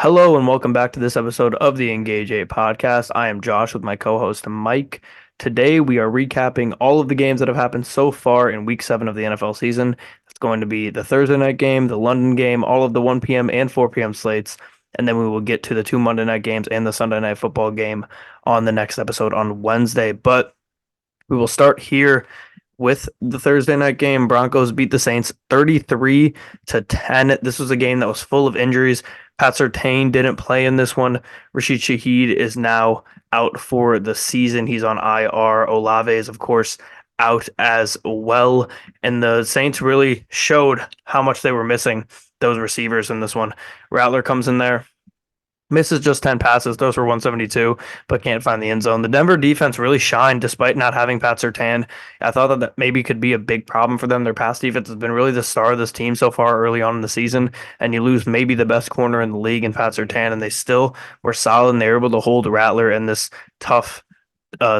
Hello and welcome back to this episode of the Engage 8 podcast. I am Josh with my co-host Mike. Today we are recapping all of the games that have happened so far in week 7 of the NFL season. It's going to be the Thursday night game, the London game, all of the 1 p.m. and 4 p.m. slates, and then we will get to the two Monday night games and the Sunday night football game on the next episode on Wednesday. But we will start here with the Thursday night game. Broncos beat the Saints 33-10. This was a game that was full of injuries. Pat Surtain didn't play in this one. Rashid Shaheed is now out for the season. He's on IR. Olave is, of course, out as well. And the Saints really showed how much they were missing those receivers in this one. Rattler comes in there, misses just 10 passes, throws for 172, but can't find the end zone. The Denver defense really shined despite not having Pat Surtain. I thought that maybe could be a big problem for them. Their pass defense has been really the star of this team so far early on in the season, and you lose maybe the best corner in the league in Pat Surtain, and they still were solid, and they were able to hold Rattler in this tough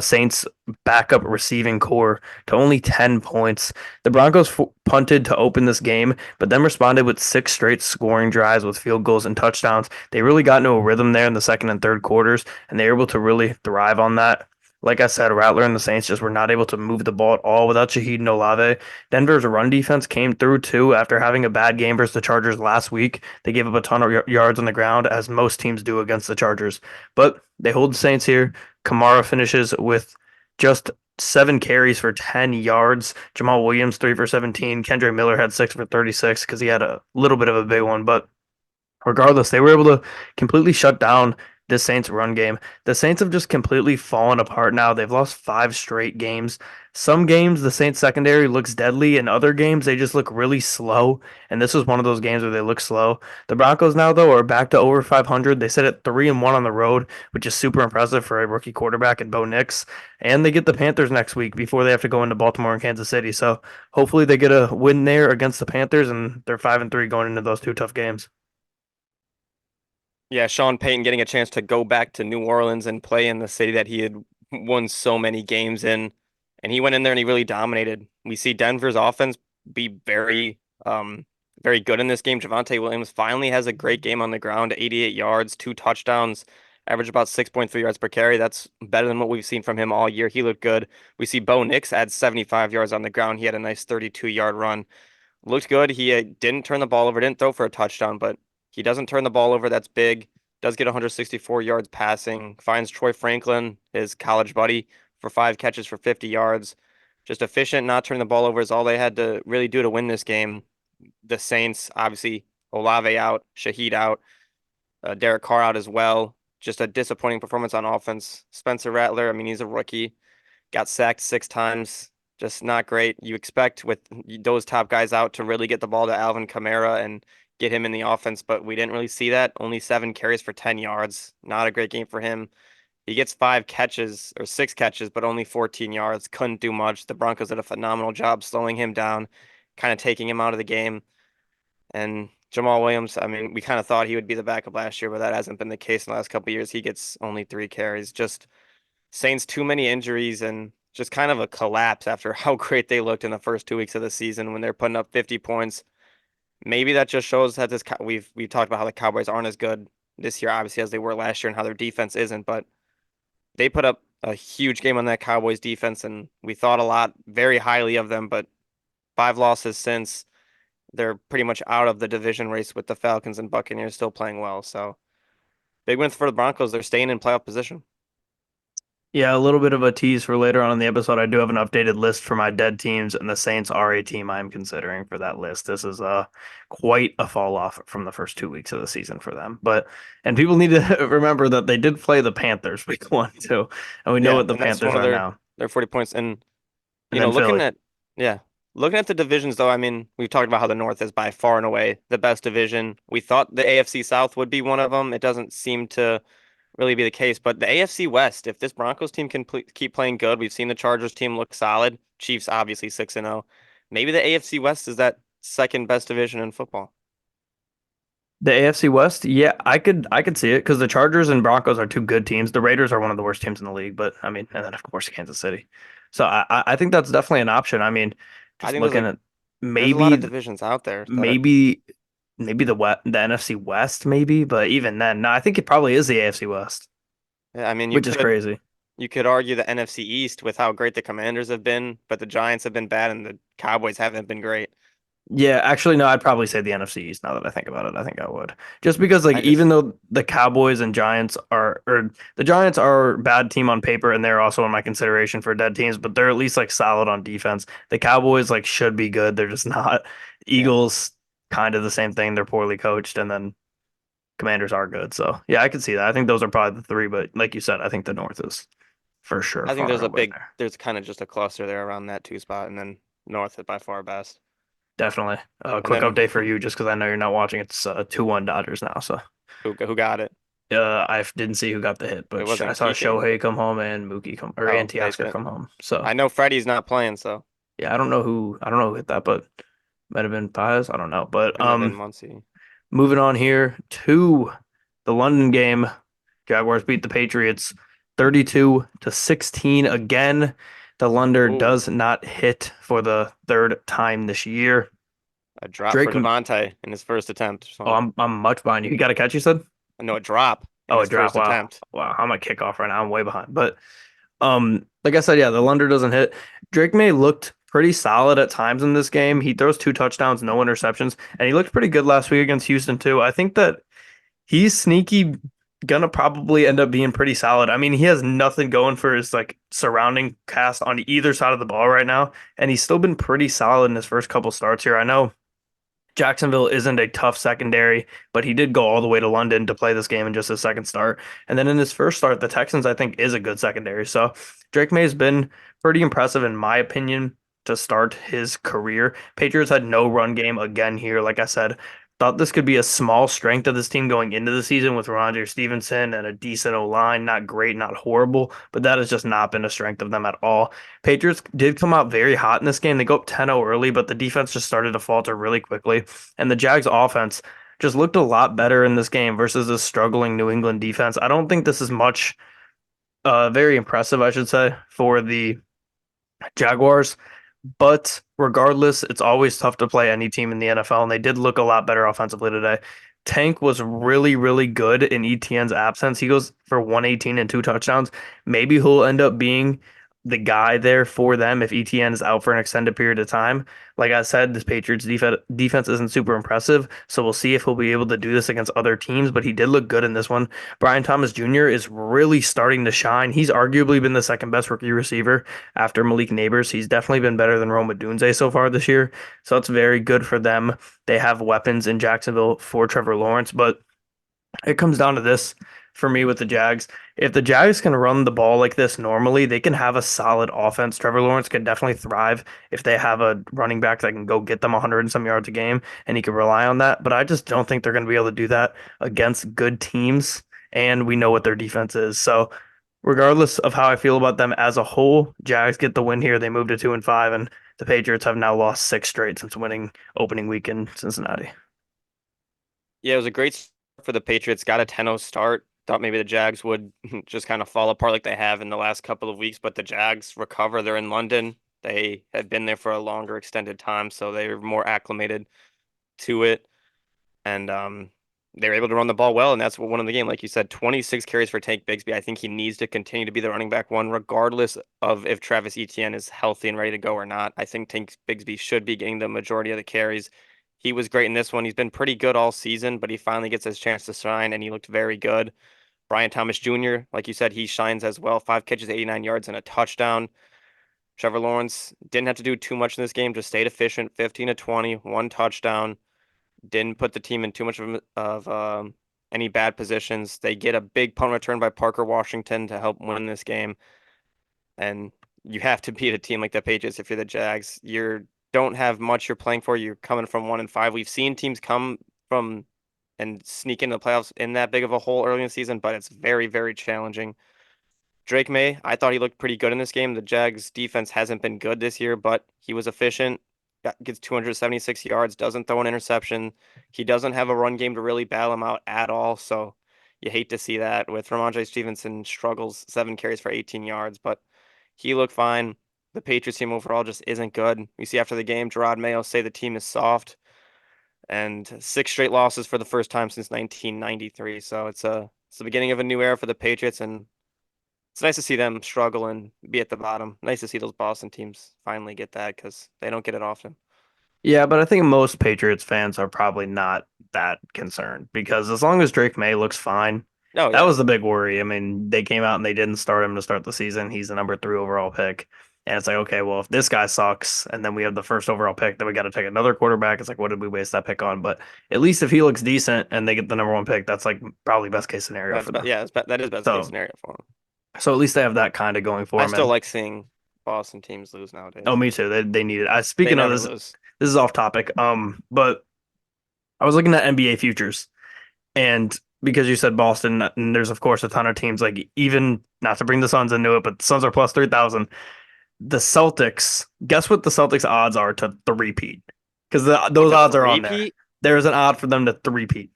Saints backup receiving core to only 10 points. The Broncos punted to open this game, but then responded with six straight scoring drives with field goals and touchdowns. They really got into a rhythm there in the second and third quarters, and they were able to really thrive on that. Like I said, Rattler and the Saints just were not able to move the ball at all without Shaheed and Olave. Denver's run defense came through too after having a bad game versus the Chargers last week. They gave up a ton of yards on the ground, as most teams do against the Chargers. But they hold the Saints here. Kamara finishes with just 7 carries for 10 yards. Jamal Williams, 3 for 17. Kendre Miller had 6 for 36 because he had a little bit of a big one. But regardless, they were able to completely shut down the Saints run game. The Saints have just completely fallen apart now. They've lost 5 straight games. Some games the Saints secondary looks deadly, and other games they just look really slow. And this was one of those games where they look slow. The Broncos now though are back to over 500. They sit at 3-1 on the road, which is super impressive for a rookie quarterback in Bo Nix. And they get the Panthers next week before they have to go into Baltimore and Kansas City. So hopefully they get a win there against the Panthers, and they're 5-3 going into those two tough games. Yeah, Sean Payton getting a chance to go back to New Orleans and play in the city that he had won so many games in. And he went in there and he really dominated. We see Denver's offense be very good in this game. Javonte Williams finally has a great game on the ground, 88 yards, 2 touchdowns, average about 6.3 yards per carry. That's better than what we've seen from him all year. He looked good. We see Bo Nix add 75 yards on the ground. He had a nice 32-yard run. Looked good. He didn't turn the ball over, didn't throw for a touchdown, but he doesn't turn the ball over. That's big. Does get 164 yards passing. Finds Troy Franklin, his college buddy, for 5 catches for 50 yards. Just efficient, not turning the ball over is all they had to really do to win this game. The Saints, obviously, Olave out, Shaheed out, Derek Carr out as well. Just a disappointing performance on offense. Spencer Rattler, I mean, he's a rookie. Got sacked 6 times. Just not great. You expect with those top guys out to really get the ball to Alvin Kamara and get him in the offense, but we didn't really see that. Only 7 carries for 10 yards. Not a great game for him. He gets 5 catches or 6 catches, but only 14 yards. Couldn't do much. The Broncos did a phenomenal job slowing him down, kind of taking him out of the game. And Jamal Williams, I mean, we kind of thought he would be the backup last year, but that hasn't been the case in the last couple of years. He gets only 3 carries. Just Saints too many injuries and just kind of a collapse after how great they looked in the first 2 weeks of the season when they're putting up 50 points. Maybe that just shows that we've talked about how the Cowboys aren't as good this year, obviously, as they were last year, and how their defense isn't. But they put up a huge game on that Cowboys defense, and we thought a lot very highly of them. But 5 losses since, they're pretty much out of the division race with the Falcons and Buccaneers still playing well. So big wins for the Broncos. They're staying in playoff position. Yeah, a little bit of a tease for later on in the episode. I do have an updated list for my dead teams, and the Saints are a team I am considering for that list. This is quite a fall off from the first 2 weeks of the season for them. And people need to remember that they did play the Panthers week 1 too, and we know Yeah, what the and that's Panthers one of are now. their 40 points. And And then looking Philly. at yeah, looking at the divisions though, I mean, we've talked about how the North is by far and away the best division. We thought the AFC South would be one of them. It doesn't seem to really be the case, but the AFC West, if this Broncos team can keep playing good, we've seen the Chargers team look solid. Chiefs obviously 6-0. Maybe the AFC West is that second best division in football. The AFC West, yeah, I could see it because the Chargers and Broncos are two good teams. The Raiders are one of the worst teams in the league, but I mean, and then of course Kansas City. So I think that's definitely an option. I mean, I just think looking at there's a lot of maybe divisions out there that are maybe maybe the NFC West, maybe, but even then, no, I think it probably is the AFC West, Yeah, I mean, which is crazy. you could argue the NFC East with how great the Commanders have been, but the Giants have been bad and the Cowboys haven't been great. Yeah, actually, no, I'd probably say the NFC East now that I think about it. I think I would. Just because, like, I even just, though the Cowboys and Giants are, or the Giants are a bad team on paper and they're also in my consideration for dead teams, but they're at least like solid on defense. The Cowboys, like, should be good. They're just not. yeah, Eagles, kind of the same thing. They're poorly coached. And then Commanders are good. So, yeah, I could see that. I think those are probably the three, but like you said, I think the North is for sure I think far and away there. there's kind of just a cluster there around that two spot, and then North is by far best. Definitely. A And quick then update for you, just because I know you're not watching. It's 2-1 Dodgers now. So. who got it? I didn't see who got the hit, It but I wasn't saw Keegan. Shohei come home and Mookie come or Oh, and they Teoscar did. come home. So I know Freddie's not playing, so yeah, I don't know who hit that, but might have been Pies. I don't know. But it might have been Muncie. moving on here to the London game. Jaguars beat the Patriots 32-16 again. The Lunder Ooh, does not hit for the third time this year. a drop for Drake, Devontae in his first attempt. oh, So I'm much behind you. He got a catch, you said? no, a drop in Oh, a his drop. first Wow. attempt. Wow. I'm a kickoff right now. I'm way behind. But like I said, yeah, the Lunder doesn't hit. Drake May looked pretty solid at times in this game. He throws two touchdowns, no interceptions, and he looked pretty good last week against Houston too. I think that he's sneaky gonna probably end up being pretty solid. I mean, he has nothing going for his like surrounding cast on either side of the ball right now, and he's still been pretty solid in his first couple starts here. I know Jacksonville isn't a tough secondary, but he did go all the way to London to play this game in just his second start. And then in his first start, the Texans, I think, is a good secondary. So Drake May has been pretty impressive, in my opinion, to start his career. Patriots had no run game again here. Like I said, thought this could be a small strength of this team going into the season with Roger Stevenson and a decent O line. Not great, not horrible, but that has just not been a strength of them at all. Patriots did come out very hot in this game. They go up 10-0 early, but the defense just started to falter really quickly. And the Jags offense just looked a lot better in this game versus this struggling New England defense. I don't think this is much very impressive, I should say, for the Jaguars. But regardless, it's always tough to play any team in the NFL, and they did look a lot better offensively today. Tank was really, really good in ETN's absence. He goes for 118 and two touchdowns. Maybe he'll end up being the guy there for them if ETN is out for an extended period of time. Like I said, this Patriots defense isn't super impressive, so we'll see if he'll be able to do this against other teams, but he did look good in this one. Brian Thomas Jr. is really starting to shine. He's arguably been the second best rookie receiver after Malik Neighbors. He's definitely been better than Rome Odunze so far this year. So it's very good for them. They have weapons in Jacksonville for Trevor Lawrence, but it comes down to this for me with the Jags. If the Jags can run the ball like this normally, they can have a solid offense. Trevor Lawrence can definitely thrive if they have a running back that can go get them 100 and some yards a game, and he can rely on that. But I just don't think they're going to be able to do that against good teams, and we know what their defense is. So regardless of how I feel about them as a whole, Jags get the win here. They move to 2-5, and the Patriots have now lost six straight since winning opening week in Cincinnati. Yeah, it was a great start for the Patriots. Got a 10-0 start. Thought maybe the Jags would just kind of fall apart like they have in the last couple of weeks, but the Jags recover. They're in London. They had been there for a longer extended time, so they're more acclimated to it. And they were able to run the ball well, and that's what won in the game. Like you said, 26 carries for Tank Bigsby. I think he needs to continue to be the running back one, regardless of if Travis Etienne is healthy and ready to go or not. I think Tank Bigsby should be getting the majority of the carries. He was great in this one. He's been pretty good all season, but he finally gets his chance to shine, and he looked very good. Brian Thomas Jr., like you said, he shines as well. 5 catches, 89 yards, and a touchdown. Trevor Lawrence didn't have to do too much in this game, just stayed efficient, 15 to 20, one touchdown. Didn't put the team in too much of any bad positions. They get a big punt return by Parker Washington to help win this game. And you have to beat a team like the Patriots if you're the Jags. You don't have much you're playing for. You're coming from 1-5. We've seen teams come from and sneak into the playoffs in that big of a hole early in the season, but it's very, very challenging. Drake May, I thought he looked pretty good in this game. The Jags defense hasn't been good this year, but he was efficient. Gets 276 yards, doesn't throw an interception. He doesn't have a run game to really bail him out at all. So you hate to see that with Ramondre Stevenson struggles 7 carries for 18 yards, but he looked fine. The Patriots team overall just isn't good. You see after the game, Gerard Mayo say the team is soft. and six straight losses for the first time since 1993. So it's the beginning of a new era for the Patriots, and it's nice to see them struggle and be at the bottom. Nice to see those Boston teams finally get that because they don't get it often. Yeah, but I think most Patriots fans are probably not that concerned because as long as Drake May looks fine, Oh that yeah, was the big worry. I mean, they came out and they didn't start him to start the season. He's the number 3 overall pick. And it's like, okay, well, if this guy sucks and then we have the first overall pick, then we got to take another quarterback. It's like, what did we waste that pick on? But at least if he looks decent and they get the number 1 pick, that's like probably best case scenario that's for them. that is best case So, scenario for them. so at least they have that kind of going for I him. still And like seeing Boston teams lose oh, nowadays. me too. They need it. They Speaking of never this, lose. this is off topic. But I was looking at NBA futures. And because you said Boston, and there's of course a ton of teams like even not to bring the Suns into it, but the Suns are plus 3,000. The Celtics, guess what the Celtics odds are to three-peat? Because Like those a odds are on there. three-peat? There's an odd for them to three-peat.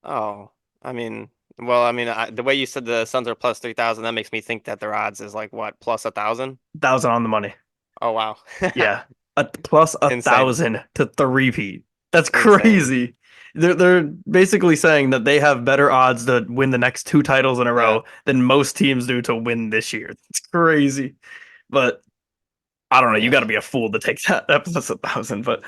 Oh, I mean, well, I mean, the way you said the Suns are plus 3,000, that makes me think that their odds is like what, plus 1,000? 1,000 on the money. Oh wow. Yeah. Plus a Insane. thousand to three-peat. That's Insane. crazy. They're basically saying that they have better odds to win the next 2 titles in a Yeah. row than most teams do to win this year. It's crazy. But I don't know. You got Yeah. to be a fool to take that plus 1,000. But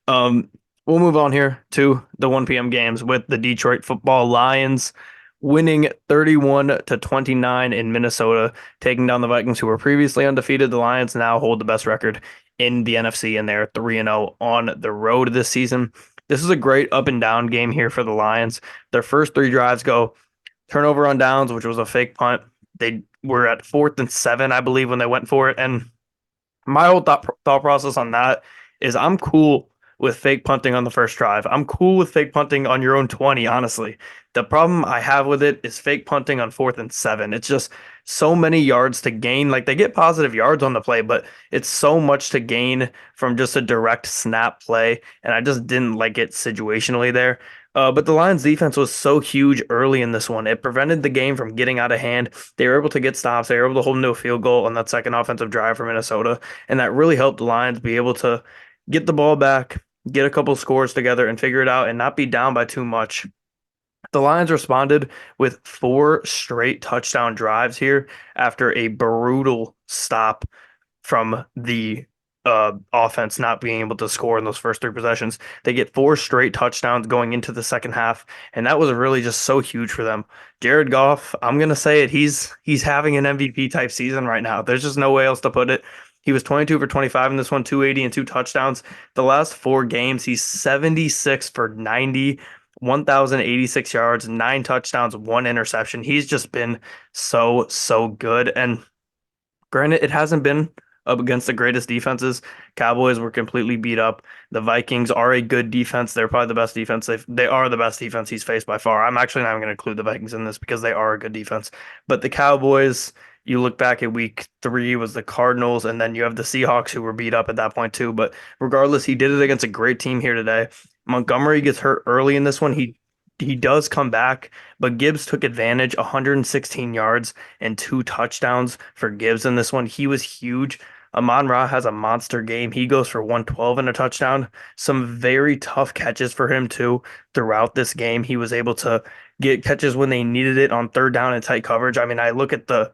um, we'll move on here to the 1 p.m. games with the Detroit Football Lions winning 31 to 29 in Minnesota, taking down the Vikings, who were previously undefeated. The Lions now hold the best record in the NFC, and they're 3-0 on the road this season. This is a great up and down game here for the Lions. Their first 3 drives go turnover on downs, which was a fake punt. They were at 4th and 7, I believe, when they went for it, and my whole thought process on that is I'm cool with fake punting on the first drive. I'm cool with fake punting on your own 20, honestly. The problem I have with it is fake punting on 4th and 7. It's just so many yards to gain. Like they get positive yards on the play, but it's so much to gain from just a direct snap play. And I just didn't like it situationally there. But the Lions defense was so huge early in this one. It prevented the game from getting out of hand. They were able to get stops. They were able to hold them to a field goal on that second offensive drive for Minnesota. And that really helped the Lions be able to get the ball back, get a couple scores together, and figure it out and not be down by too much. The Lions responded with 4 straight touchdown drives here after a brutal stop from the offense not being able to score in those first 3 possessions. They get 4 straight touchdowns going into the second half, and that was really just so huge for them. Jared Goff, I'm gonna say it, he's having an MVP type season right now. There's just no way else to put it. He was 22 for 25 in this one, 280 and 2 touchdowns. The last 4 games, he's 76 for 90, 1,086 yards, 9 touchdowns, 1 interception. He's just been so good. And granted, it hasn't been up against the greatest defenses. Cowboys were completely beat up. The Vikings are a good defense. They're probably the best defense. They are the best defense he's faced by far. I'm actually not even going to include the Vikings in this because they are a good defense. But the Cowboys, you look back at week 3 was the Cardinals, and then you have the Seahawks who were beat up at that point too. But regardless, he did it against a great team here today. Montgomery gets hurt early in this one. He does come back, but Gibbs took advantage, 116 yards and 2 touchdowns for Gibbs in this one. He was huge. Amon-Ra has a monster game. He goes for 112 and a touchdown. Some very tough catches for him too throughout this game. He was able to get catches when they needed it on third down and tight coverage. I mean, I look at the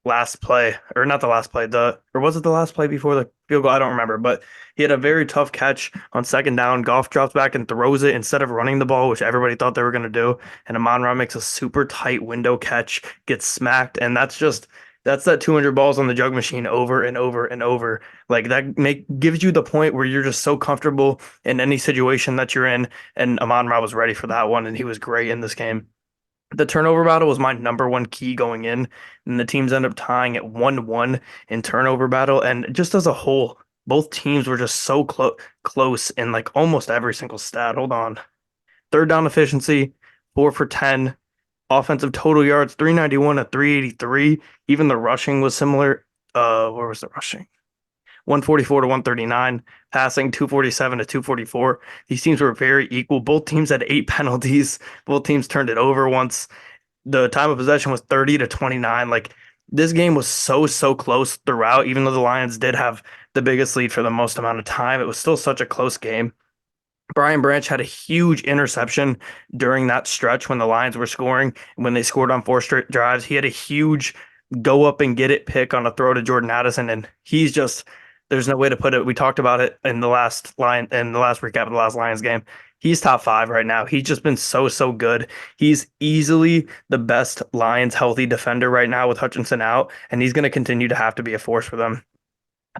last play, or not the last play, or was it the last play before the field goal? I don't remember, but he had a very tough catch on second down. Goff drops back and throws it instead of running the ball, which everybody thought they were going to do. And Amon-Ra makes a super tight window catch, gets smacked, and that's that 200 balls on the jug machine over and over and over. Like that gives you the point where you're just so comfortable in any situation that you're in. And Amon-Ra was ready for that one, and he was great in this game. The turnover battle was my number 1 key going in, and the teams end up tying at 1-1 in turnover battle. And just as a whole, both teams were just so close in like almost every single stat. Hold on. Third down efficiency, 4 for 10. Offensive total yards, 391 to 383. Even the rushing was similar. Where was the rushing? 144 to 139, passing 247 to 244. These teams were very equal. Both teams had 8 penalties. Both teams turned it over once. The time of possession was 30 to 29. Like this game was so close throughout, even though the Lions did have the biggest lead for the most amount of time. It was still such a close game. Brian Branch had a huge interception during that stretch when the Lions were scoring. When they scored on four straight drives, he had a huge go up and get it pick on a throw to Jordan Addison, and he's just there's no way to put it. We talked about it in the last recap of the last Lions game. He's top five right now. He's just been so good. He's easily the best Lions healthy defender right now with Hutchinson out, and he's going to continue to have to be a force for them.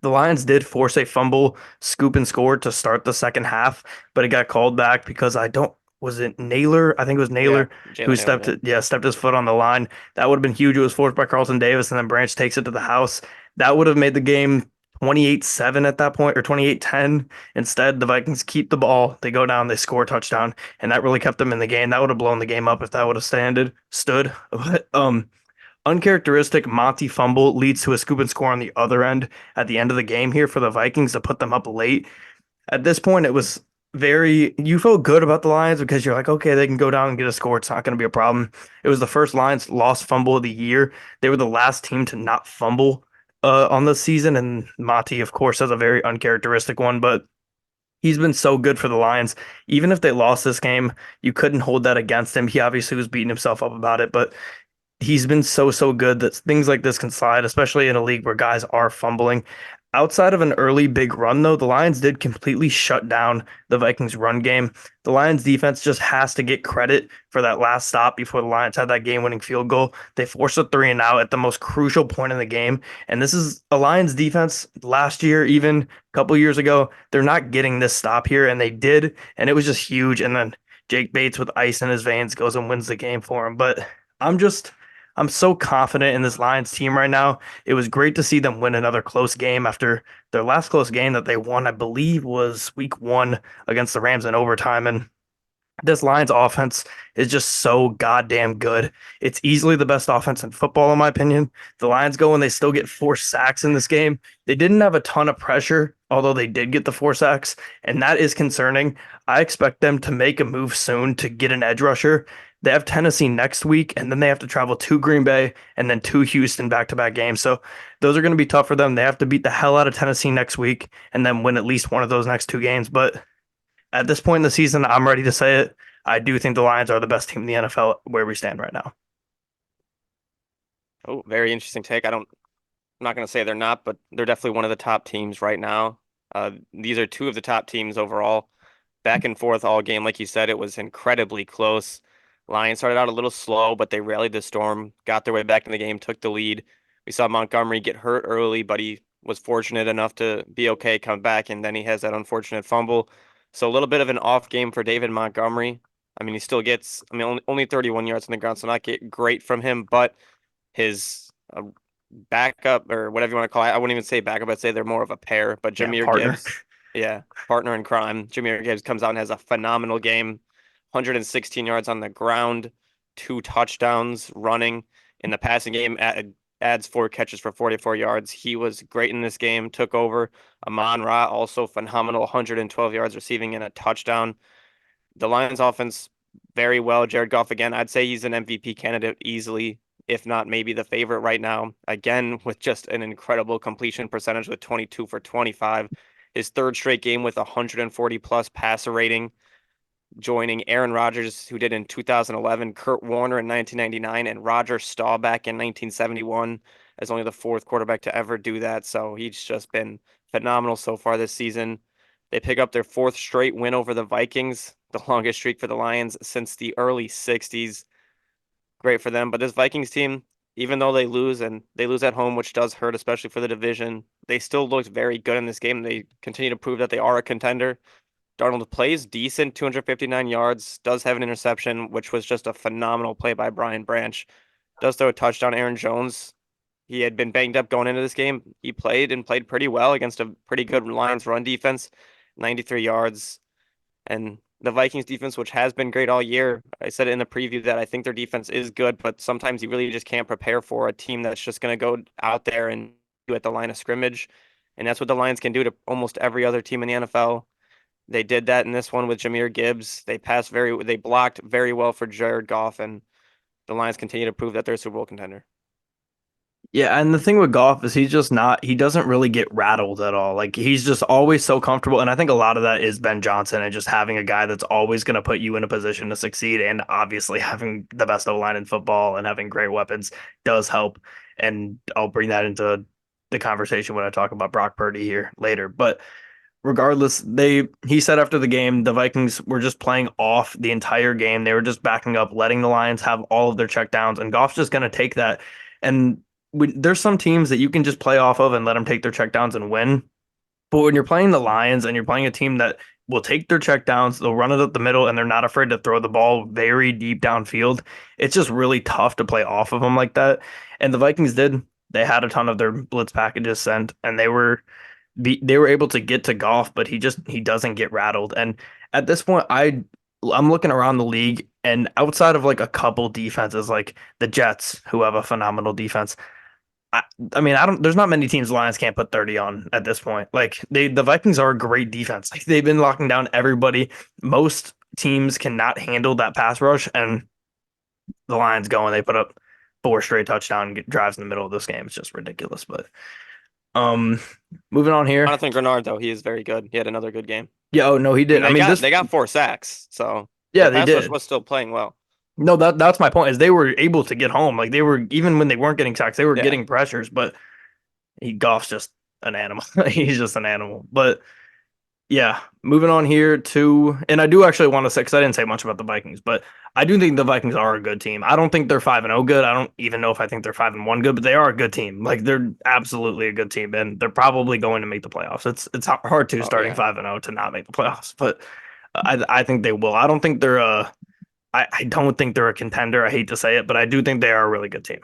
The Lions did force a fumble, scoop and score to start the second half, but it got called back because I don't was it Naylor? I think it was Yeah, Naylor who Jalen Nailor, yeah. stepped his foot on the line. That would have been huge. It was forced by Carlton Davis, and then Branch takes it to the house. That would have made the game 28-7 at that point, or 28-10. Instead, the Vikings keep the ball. They go down, they score a touchdown, and that really kept them in the game. That would have blown the game up if that would have stood. Uncharacteristic Monty fumble leads to a scoop and score on the other end at the end of the game here for the Vikings to put them up late. At this point, it was you felt good about the Lions because you're like, okay, they can go down and get a score. It's not going to be a problem. It was the first Lions lost fumble of the year. They were the last team to not fumble on the season. And Monty, of course, has a very uncharacteristic one, but he's been so good for the Lions. Even if they lost this game, you couldn't hold that against him. He obviously was beating himself up about it, but he's been so good that things like this can slide, especially in a league where guys are fumbling. Outside of an early big run, though, the Lions did completely shut down the Vikings run game. The Lions defense just has to get credit for that last stop before the Lions had that game-winning field goal. They forced a three and out at the most crucial point in the game. And this is a Lions defense last year, even a couple years ago. They're not getting this stop here, and they did, and it was just huge. And then Jake Bates with ice in his veins goes and wins the game for him. But I'm just I'm so confident in this Lions team right now. It was great to see them win another close game after their last close game that they won, I believe, was week one against the Rams in overtime. And this Lions offense is just so goddamn good. It's easily the best offense in football, in my opinion. The Lions go and they still get four sacks in this game. They didn't have a ton of pressure, although they did get the four sacks, and that is concerning. I expect them to make a move soon to get an edge rusher. They have Tennessee next week, and then they have to travel to Green Bay and then to Houston back-to-back games. So those are going to be tough for them. They have to beat the hell out of Tennessee next week and then win at least one of those next two games. But at this point in the season, I'm ready to say it. I do think the Lions are the best team in the NFL where we stand right now. Oh, very interesting take. I'm not going to say they're not, but they're definitely one of the top teams right now. These are two of the top teams overall. Back and forth all game. Like you said, it was incredibly close. Lions started out a little slow, but they rallied the storm, got their way back in the game, took the lead. We saw Montgomery get hurt early, but he was fortunate enough to be okay, come back, and then he has that unfortunate fumble. So a little bit of an off game for David Montgomery. I mean, he still gets, I mean, only 31 yards on the ground, so not get great from him, but his backup or whatever you want to call it. I wouldn't even say backup. I'd say they're more of a pair. But Yeah, Jahmyr partner. Gibbs, yeah, partner in crime. Jahmyr Gibbs comes out and has a phenomenal game. 116 yards on the ground, two touchdowns running. In the passing game, adds four catches for 44 yards. He was great in this game, took over. Amon-Ra also phenomenal, 112 yards receiving and a touchdown. The Lions offense very well. Jared Goff again, I'd say he's an MVP candidate easily, if not maybe the favorite right now. Again, with just an incredible completion percentage with 22 for 25. His third straight game with 140 plus passer rating, joining Aaron Rodgers, who did in 2011, Kurt Warner in 1999, and Roger Staubach in 1971 as only the fourth quarterback to ever do that. So he's just been phenomenal so far this season. They pick up their fourth straight win over the Vikings, the longest streak for the Lions since the early 60s. Great for them. But this Vikings team, even though they lose and they lose at home, which does hurt, especially for the division, they still looked very good in this game. They continue to prove that they are a contender. Darnold plays decent, 259 yards, does have an interception, which was just a phenomenal play by Brian Branch. Does throw a touchdown. Aaron Jones, he had been banged up going into this game. He played and played pretty well against a pretty good Lions run defense, 93 yards. And the Vikings defense, which has been great all year, I said it in the preview that I think their defense is good, but sometimes you really just can't prepare for a team that's just going to go out there and do at the line of scrimmage. And that's what the Lions can do to almost every other team in the NFL. They did that in this one with Jahmyr Gibbs. They blocked very well for Jared Goff, and the Lions continue to prove that they're a Super Bowl contender. Yeah, and the thing with Goff is he doesn't really get rattled at all. Like he's just always so comfortable. And I think a lot of that is Ben Johnson and just having a guy that's always going to put you in a position to succeed. And obviously having the best O-line in football and having great weapons does help. And I'll bring that into the conversation when I talk about Brock Purdy here later. But regardless, he said after the game the Vikings were just playing off the entire game. They were just backing up, letting the Lions have all of their checkdowns, and Goff's just going to take that. And there's some teams that you can just play off of and let them take their checkdowns and win. But when you're playing the Lions and you're playing a team that will take their checkdowns, they'll run it up the middle, and they're not afraid to throw the ball very deep downfield. It's just really tough to play off of them like that. And the Vikings did. They had a ton of their blitz packages sent, and they were able to get to Goff, but he doesn't get rattled. And at this point, I'm looking around the league, and outside of like a couple defenses, like the Jets, who have a phenomenal defense, I, I mean, I don't. There's not many teams the Lions can't put 30 on at this point. Like the Vikings are a great defense. Like they've been locking down everybody. Most teams cannot handle that pass rush, and the Lions go and they put up four straight touchdown drives in the middle of this game. It's just ridiculous. But um, moving on here. Jonathan Grenard, though, he is very good. He had another good game. Yeah, oh no, he I mean, did. I mean this. they got 4 sacks, so Yeah, their they pass rush did. was still playing well. No, that's my point. Is they were able to get home. Like they were even when they weren't getting sacks, they were Yeah. getting pressures. But Goff's just an animal. He's just an animal. But yeah, moving on here to, and I do actually want to say, because I didn't say much about the Vikings, but I do think the Vikings are a good team. I don't think they're 5-0 good. I don't even know if I think they're 5-1 good, but they are a good team. Like they're absolutely a good team, and they're probably going to make the playoffs. It's hard to Oh starting yeah. 5-0 to not make the playoffs, but I think they will. I don't think they're a I don't think they're a contender. I hate to say it, but I do think they are a really good team.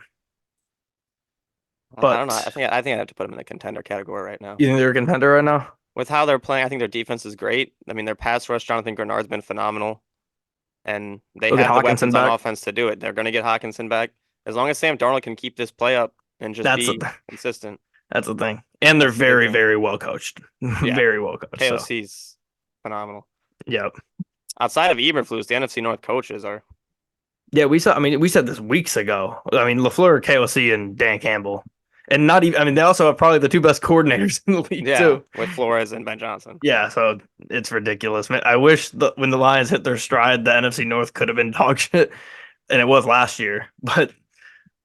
I don't know. But I think I'd have to put them in the contender category right now. you think they're a contender right now? With how they're playing, I think their defense is great. I mean, their pass rush, Jonathan Grenard's been phenomenal, and they They'll get have the Hawkinson weapons on back. offense to do it. They're going to get Hawkinson back as long as Sam Darnold can keep this play up and just That's a, be consistent. that's the thing. And they're That's the big very, thing. very well coached. Yeah, Very well coached. So KOC's phenomenal. yeah. Outside of Eberflus, the NFC North coaches are. Yeah, we said this weeks ago. I mean, LaFleur, KOC, and Dan Campbell. And not even I mean, they also have probably the two best coordinators in the league Yeah, too. with Flores and Ben Johnson. Yeah, so it's ridiculous. Man, I wish when the Lions hit their stride, the NFC North could have been dog shit, and it was last year. But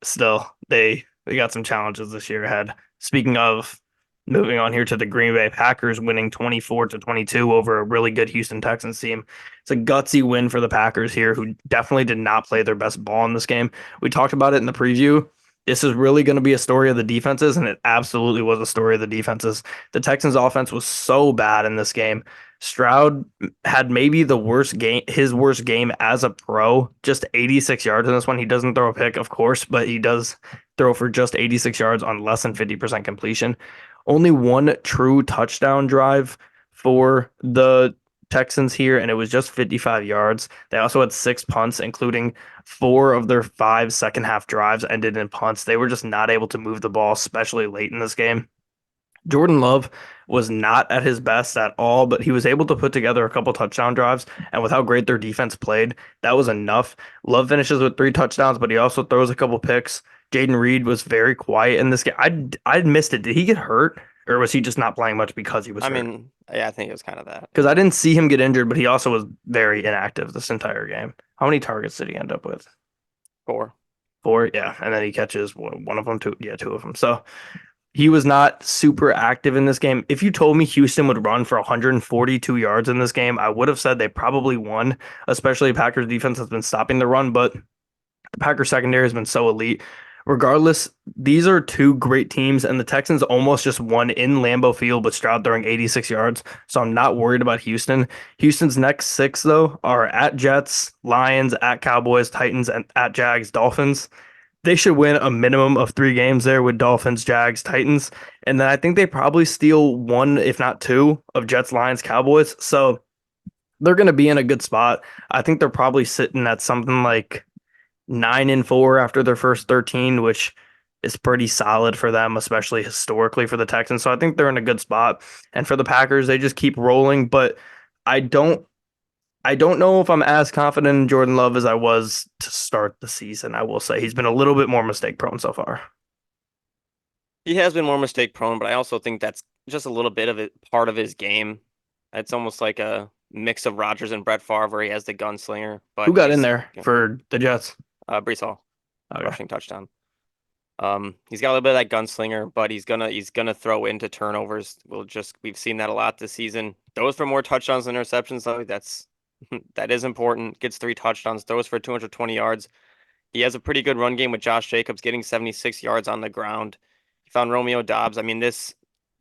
still, they got some challenges this year ahead. Speaking of moving on here to the Green Bay Packers winning 24-22 over a really good Houston Texans team. It's a gutsy win for the Packers here, who definitely did not play their best ball in this game. We talked about it in the preview. This is really going to be a story of the defenses, and it absolutely was a story of the defenses. The Texans offense was so bad in this game. Stroud had maybe his worst game as a pro, just 86 yards in this one. He doesn't throw a pick, of course, but he does throw for just 86 yards on less than 50% completion. Only one true touchdown drive for the Texans here, and it was just 55 yards. They also had 6 punts, including 4 of their 5 second half drives ended in punts. They were just not able to move the ball, especially late in this game. Jordan Love was not at his best at all, but he was able to put together a couple touchdown drives. And with how great their defense played, that was enough. Love finishes with 3 touchdowns, but he also throws a couple picks. Jaden Reed was very quiet in this game. I missed it. Did he get hurt, or was he just not playing much because he was I hurt? mean, yeah, I think it was kind of that. Because I didn't see him get injured, but he also was very inactive this entire game. How many targets did he end up with? 4. 4, yeah, and then he catches one of them, two, yeah, 2 of them. So he was not super active in this game. If you told me Houston would run for 142 yards in this game, I would have said they probably won, especially Packers defense has been stopping the run, but the Packers secondary has been so elite. Regardless, these are two great teams, and the Texans almost just won in Lambeau Field with Stroud throwing 86 yards, so I'm not worried about Houston. Houston's next 6, though, are at Jets, Lions, at Cowboys, Titans, and at Jags, Dolphins. They should win a minimum of 3 games there with Dolphins, Jags, Titans. And then I think they probably steal 1, if not 2, of Jets, Lions, Cowboys. So they're going to be in a good spot. I think they're probably sitting at something like 9-4 after their first 13, which is pretty solid for them, especially historically for the Texans. So I think they're in a good spot. And for the Packers, they just keep rolling. But I don't I don't know if I'm as confident in Jordan Love as I was to start the season. I will say he's been a little bit more mistake prone so far. He has been more mistake prone, but I also think that's just a little bit of it, part of his game. It's almost like a mix of Rodgers and Brett Favre, where he has the gunslinger, Who but got in he's there for the Jets? Brees Hall Okay. rushing touchdown. He's got a little bit of that gunslinger, but he's gonna throw into turnovers. We've seen that a lot this season. Throws for more touchdowns than interceptions, though. That's that is important. Gets 3 touchdowns, throws for 220 yards. He has a pretty good run game with Josh Jacobs getting 76 yards on the ground. He found Romeo Dobbs. I mean, this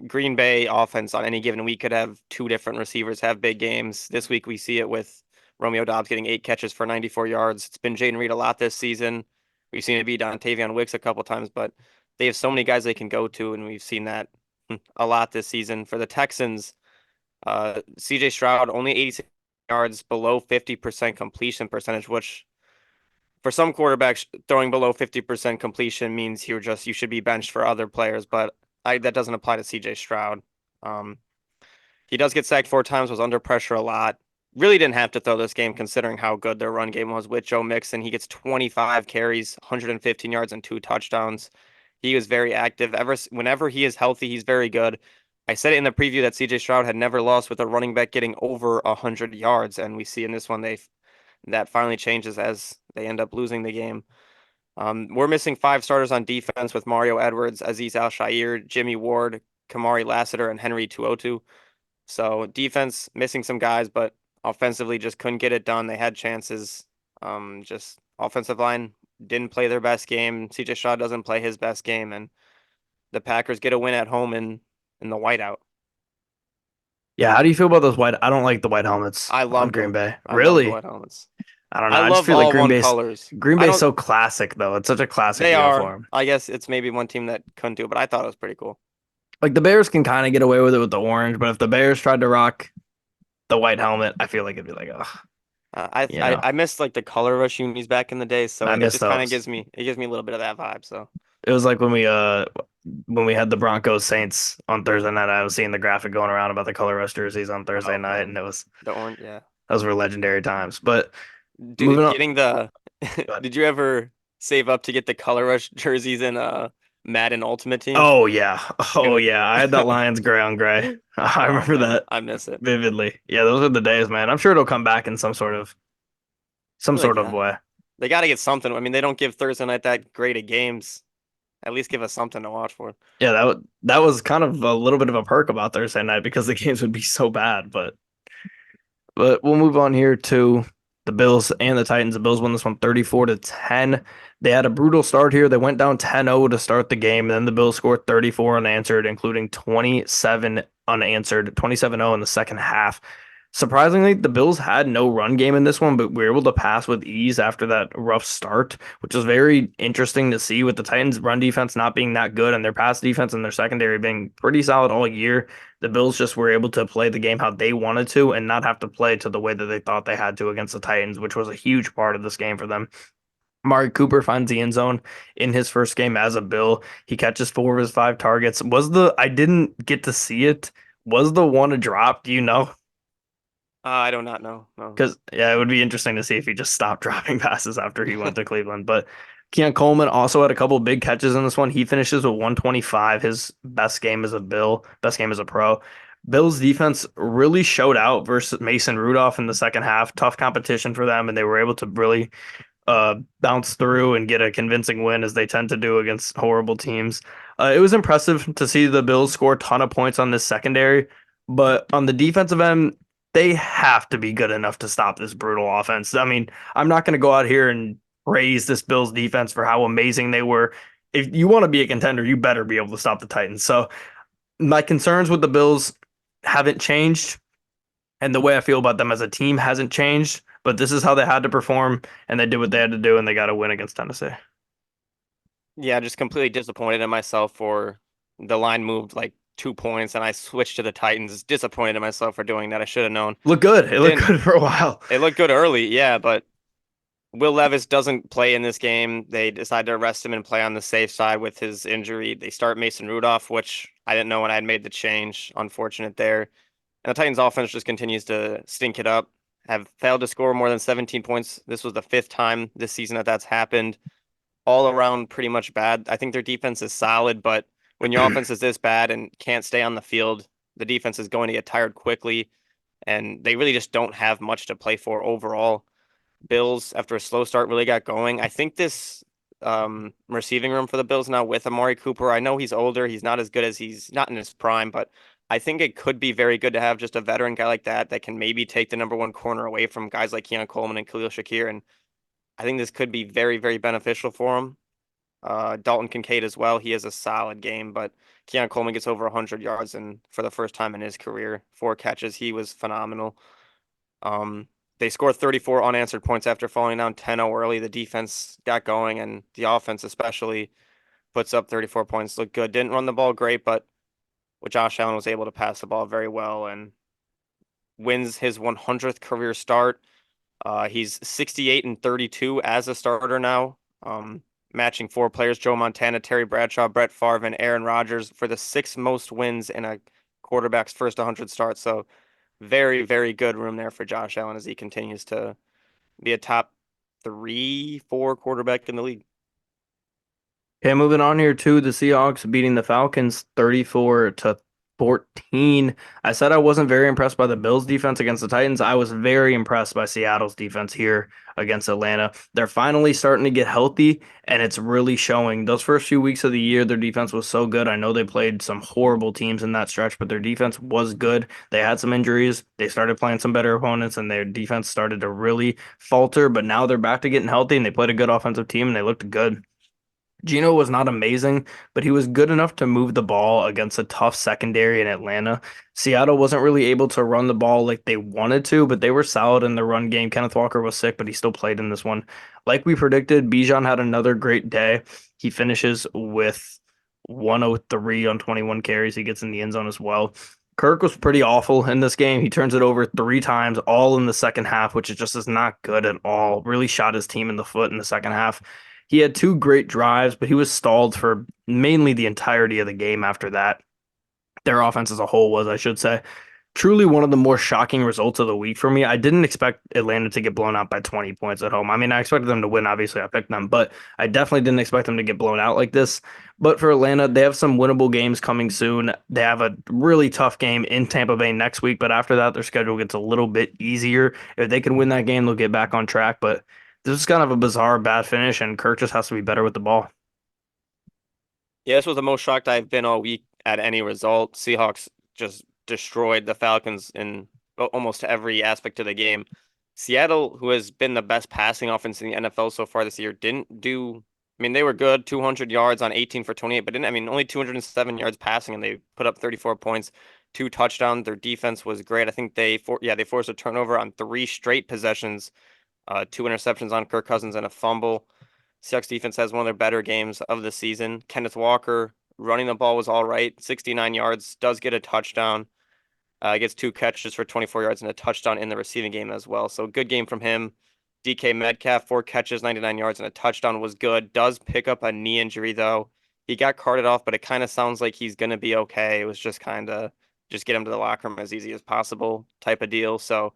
Green Bay offense on any given week could have two different receivers have big games. This week we see it with Romeo Dobbs getting 8 catches for 94 yards. It's been Jaden Reed a lot this season. We've seen it be Dontavion Wicks a couple times, but they have so many guys they can go to, and we've seen that a lot this season. For the Texans, CJ Stroud only 86 yards, below 50% completion percentage, which for some quarterbacks, throwing below 50% completion means you should be benched for other players, but that doesn't apply to CJ Stroud. Um, he does get sacked 4 times, was under pressure a lot. Really didn't have to throw this game considering how good their run game was with Joe Mixon. He gets 25 carries, 115 yards, and 2 touchdowns. He was very active. Whenever he is healthy, he's very good. I said it in the preview that CJ Stroud had never lost with a running back getting over 100 yards, and we see in this one that finally changes as they end up losing the game. We're missing 5 starters on defense with Mario Edwards, Aziz Al-Shaair, Jimmy Ward, Kamari Lassiter, and Henry Tuotu. So defense missing some guys, but offensively just couldn't get it done. They had chances. Just offensive line didn't play their best game. CJ Stroud doesn't play his best game, and the Packers get a win at home in the whiteout. Yeah, how do you feel about those white? I don't like the white helmets I on love Green them. Bay. I love the Really? white helmets. I don't know. I I just love feel like all one colors. Green I Bay's don't. so classic though. It's such a classic They are. uniform. I guess it's maybe one team that couldn't do it, but I thought it was pretty cool. Like the Bears can kind of get away with it with the orange, but if the Bears tried to rock the white helmet, I feel like it'd be like, ugh, I, you I know. I missed like the color rush unis back in the day, so I it miss just kind of those. gives me a little bit of that vibe. So It was like when we had the Broncos Saints on Thursday night. I was seeing the graphic going around about the color rush jerseys on Thursday oh night, man, and it was the orange, yeah. those were legendary times. But moving Dude, on. getting the But, did you ever save up to get the color rush jerseys in Madden Ultimate Team? oh yeah, oh Dude, yeah, I had that Lions gray on gray. I oh remember man, that I miss it. vividly. Yeah, those are the days, man. I'm sure it'll come back in I some feel like sort of way. they got to get something. I mean, they don't give Thursday night that great of games. At least give us something to watch for. Yeah, that was kind of a little bit of a perk about Thursday night because the games would be so bad. But we'll move on here to the Bills and the Titans. The Bills won this one 34-10. They had a brutal start here. They went down 10-0 to start the game, and then the Bills scored 34 unanswered, including 27 unanswered, 27-0 in the second half. Surprisingly, the Bills had no run game in this one, but we were able to pass with ease after that rough start, which was very interesting to see with the Titans' run defense not being that good and their pass defense and their secondary being pretty solid all year. The Bills just were able to play the game how they wanted to and not have to play to the way that they thought they had to against the Titans, which was a huge part of this game for them. Amari Cooper finds the end zone in his first game as a Bill. He catches 4 of his 5 targets. I didn't get to see it. Was the one a drop? Do you know? I do not know. No. Because yeah, it would be interesting to see if he just stopped dropping passes after he went to Cleveland. But Keon Coleman also had a couple big catches in this one. He finishes with 125, his best game as a Bill, best game as a pro. Bills defense really showed out versus Mason Rudolph in the second half. Tough competition for them, and they were able to really bounce through and get a convincing win as they tend to do against horrible teams. It was impressive to see the Bills score a ton of points on this secondary, but on the defensive end, they have to be good enough to stop this brutal offense. I mean, I'm not going to go out here and praise this Bills defense for how amazing they were. If you want to be a contender, you better be able to stop the Titans. So my concerns with the Bills haven't changed, and the way I feel about them as a team hasn't changed. But this is how they had to perform, and they did what they had to do, and they got a win against Tennessee. Yeah, just completely disappointed in myself for the line moved like 2 points and I switched to the Titans. Disappointed in myself for doing that. I should have known. Look good. It looked Didn't good for a while. It looked good early, yeah, but Will Levis doesn't play in this game. They decide to arrest him and play on the safe side with his injury. They start Mason Rudolph, which I didn't know when I had made the change. Unfortunate there. And the Titans offense just continues to stink it up. Have failed to score more than 17 points. This was the 5th time this season that that's happened. All around pretty much bad. I think their defense is solid, but when your offense is this bad and can't stay on the field, the defense is going to get tired quickly, and they really just don't have much to play for overall. Bills, after a slow start, really got going. I think this receiving room for the Bills now with Amari Cooper, I know he's older, he's not as good as he's not in his prime, but I think it could be very good to have just a veteran guy like that that can maybe take the number one corner away from guys like Keon Coleman and Khalil Shakir. And I think this could be very, very beneficial for him. Dalton Kincaid as well. He has a solid game, but Keon Coleman gets over 100 yards and for the first time in his career, 4 catches. He was phenomenal. Um, they scored 34 unanswered points after falling down 10-0 early. The defense got going, and the offense especially puts up 34 points. Looked good. Didn't run the ball great, but with Josh Allen was able to pass the ball very well and wins his 100th career start. He's 68 and 32 as a starter now, matching 4 players: Joe Montana, Terry Bradshaw, Brett Favre, and Aaron Rodgers for the 6th most wins in a quarterback's first 100 starts. So very, very good room there for Josh Allen as he continues to be a top 3, 4 quarterback in the league. Okay, moving on here to the Seahawks beating the Falcons 34-14. I said I wasn't very impressed by the Bills defense against the Titans. I was very impressed by Seattle's defense here against Atlanta. They're finally starting to get healthy, and it's really showing. Those first few weeks of the year, their defense was so good. I know they played some horrible teams in that stretch, but their defense was good. They had some injuries. They started playing some better opponents, and their defense started to really falter, but now they're back to getting healthy, and they played a good offensive team, and they looked good. Gino was not amazing, but he was good enough to move the ball against a tough secondary in Atlanta. Seattle wasn't really able to run the ball like they wanted to, but they were solid in the run game. Kenneth Walker was sick, but he still played in this one. Like we predicted, Bijan had another great day. He finishes with 103 on 21 carries. He gets in the end zone as well. Kirk was pretty awful in this game. He turns it over 3 times, all in the second half, which is not good at all. Really shot his team in the foot in the second half. He had 2 great drives, but he was stalled for mainly the entirety of the game after that. Their offense as a whole was, I should say, truly one of the more shocking results of the week for me. I didn't expect Atlanta to get blown out by 20 points at home. I mean, I expected them to win. Obviously, I picked them, but I definitely didn't expect them to get blown out like this. But for Atlanta, they have some winnable games coming soon. They have a really tough game in Tampa Bay next week, but after that, their schedule gets a little bit easier. If they can win that game, they'll get back on track. But this is kind of a bizarre bad finish, and Kirk just has to be better with the ball. Yeah, this was the most shocked I've been all week at any result. Seahawks just destroyed the Falcons in almost every aspect of the game. Seattle, who has been the best passing offense in the NFL so far this year, didn't do. I mean, they were good, 200 yards on 18 for 28, but didn't. I mean, only 207 yards passing, and they put up 34 points, 2 touchdowns. Their defense was great. I think they forced a turnover on 3 straight possessions, 2 interceptions on Kirk Cousins and a fumble. Seahawks defense has one of their better games of the season. Kenneth Walker running the ball was all right, 69 yards, does get a touchdown. Gets 2 catches for 24 yards and a touchdown in the receiving game as well. So good game from him. DK Metcalf, 4 catches, 99 yards, and a touchdown was good. Does pick up a knee injury though. He got carted off, but it kind of sounds like he's gonna be okay. It was just kind of just get him to the locker room as easy as possible type of deal. So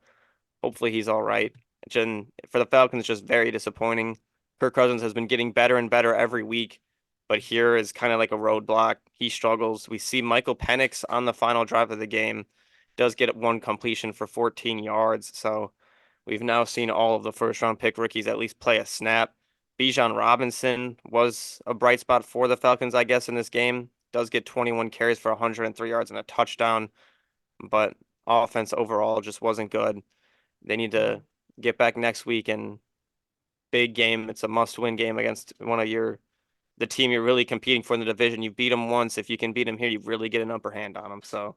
hopefully he's all right. And for the Falcons, just very disappointing. Kirk Cousins has been getting better and better every week, but here is kind of like a roadblock. He struggles. We see Michael Penix on the final drive of the game does get 1 completion for 14 yards. So we've now seen all of the first round pick rookies at least play a snap. Bijan Robinson was a bright spot for the Falcons, I guess, in this game. Does get 21 carries for 103 yards and a touchdown, but offense overall just wasn't good. They need to get back next week and big game. It's a must-win game against the team you're really competing for in the division. You beat them once. If you can beat them here, you really get an upper hand on them. So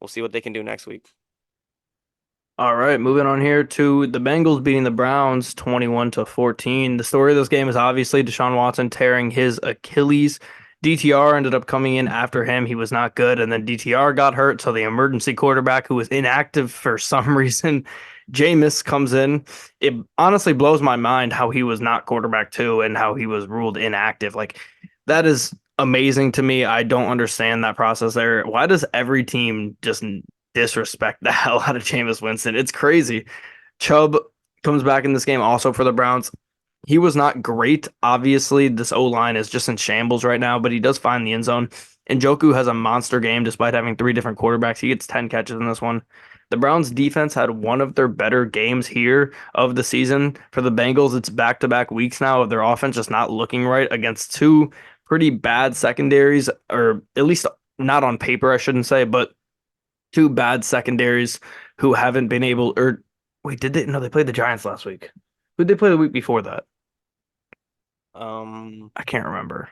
we'll see what they can do next week. All right, moving on here to the Bengals beating the Browns 21-14. The story of this game is obviously Deshaun Watson tearing his Achilles. DTR ended up coming in after him. He was not good, and then DTR got hurt, so the emergency quarterback who was inactive for some reason, Jameis, comes in. It honestly blows my mind how he was not quarterback two and how he was ruled inactive. Like, that is amazing to me. I don't understand that process there. Why does every team just disrespect the hell out of Jameis Winston? It's crazy. Chubb comes back in this game also for the Browns. He was not great. Obviously, this O-line is just in shambles right now, but he does find the end zone. And Njoku has a monster game despite having three different quarterbacks. He gets 10 catches in this one. The Browns defense had one of their better games here of the season. For the Bengals, it's back-to-back weeks now of their offense just not looking right against two pretty bad secondaries, or at least not on paper, I shouldn't say, but two bad secondaries who haven't been able, or wait, did they? No, they played the Giants last week. Who did they play the week before that? Um, I can't remember.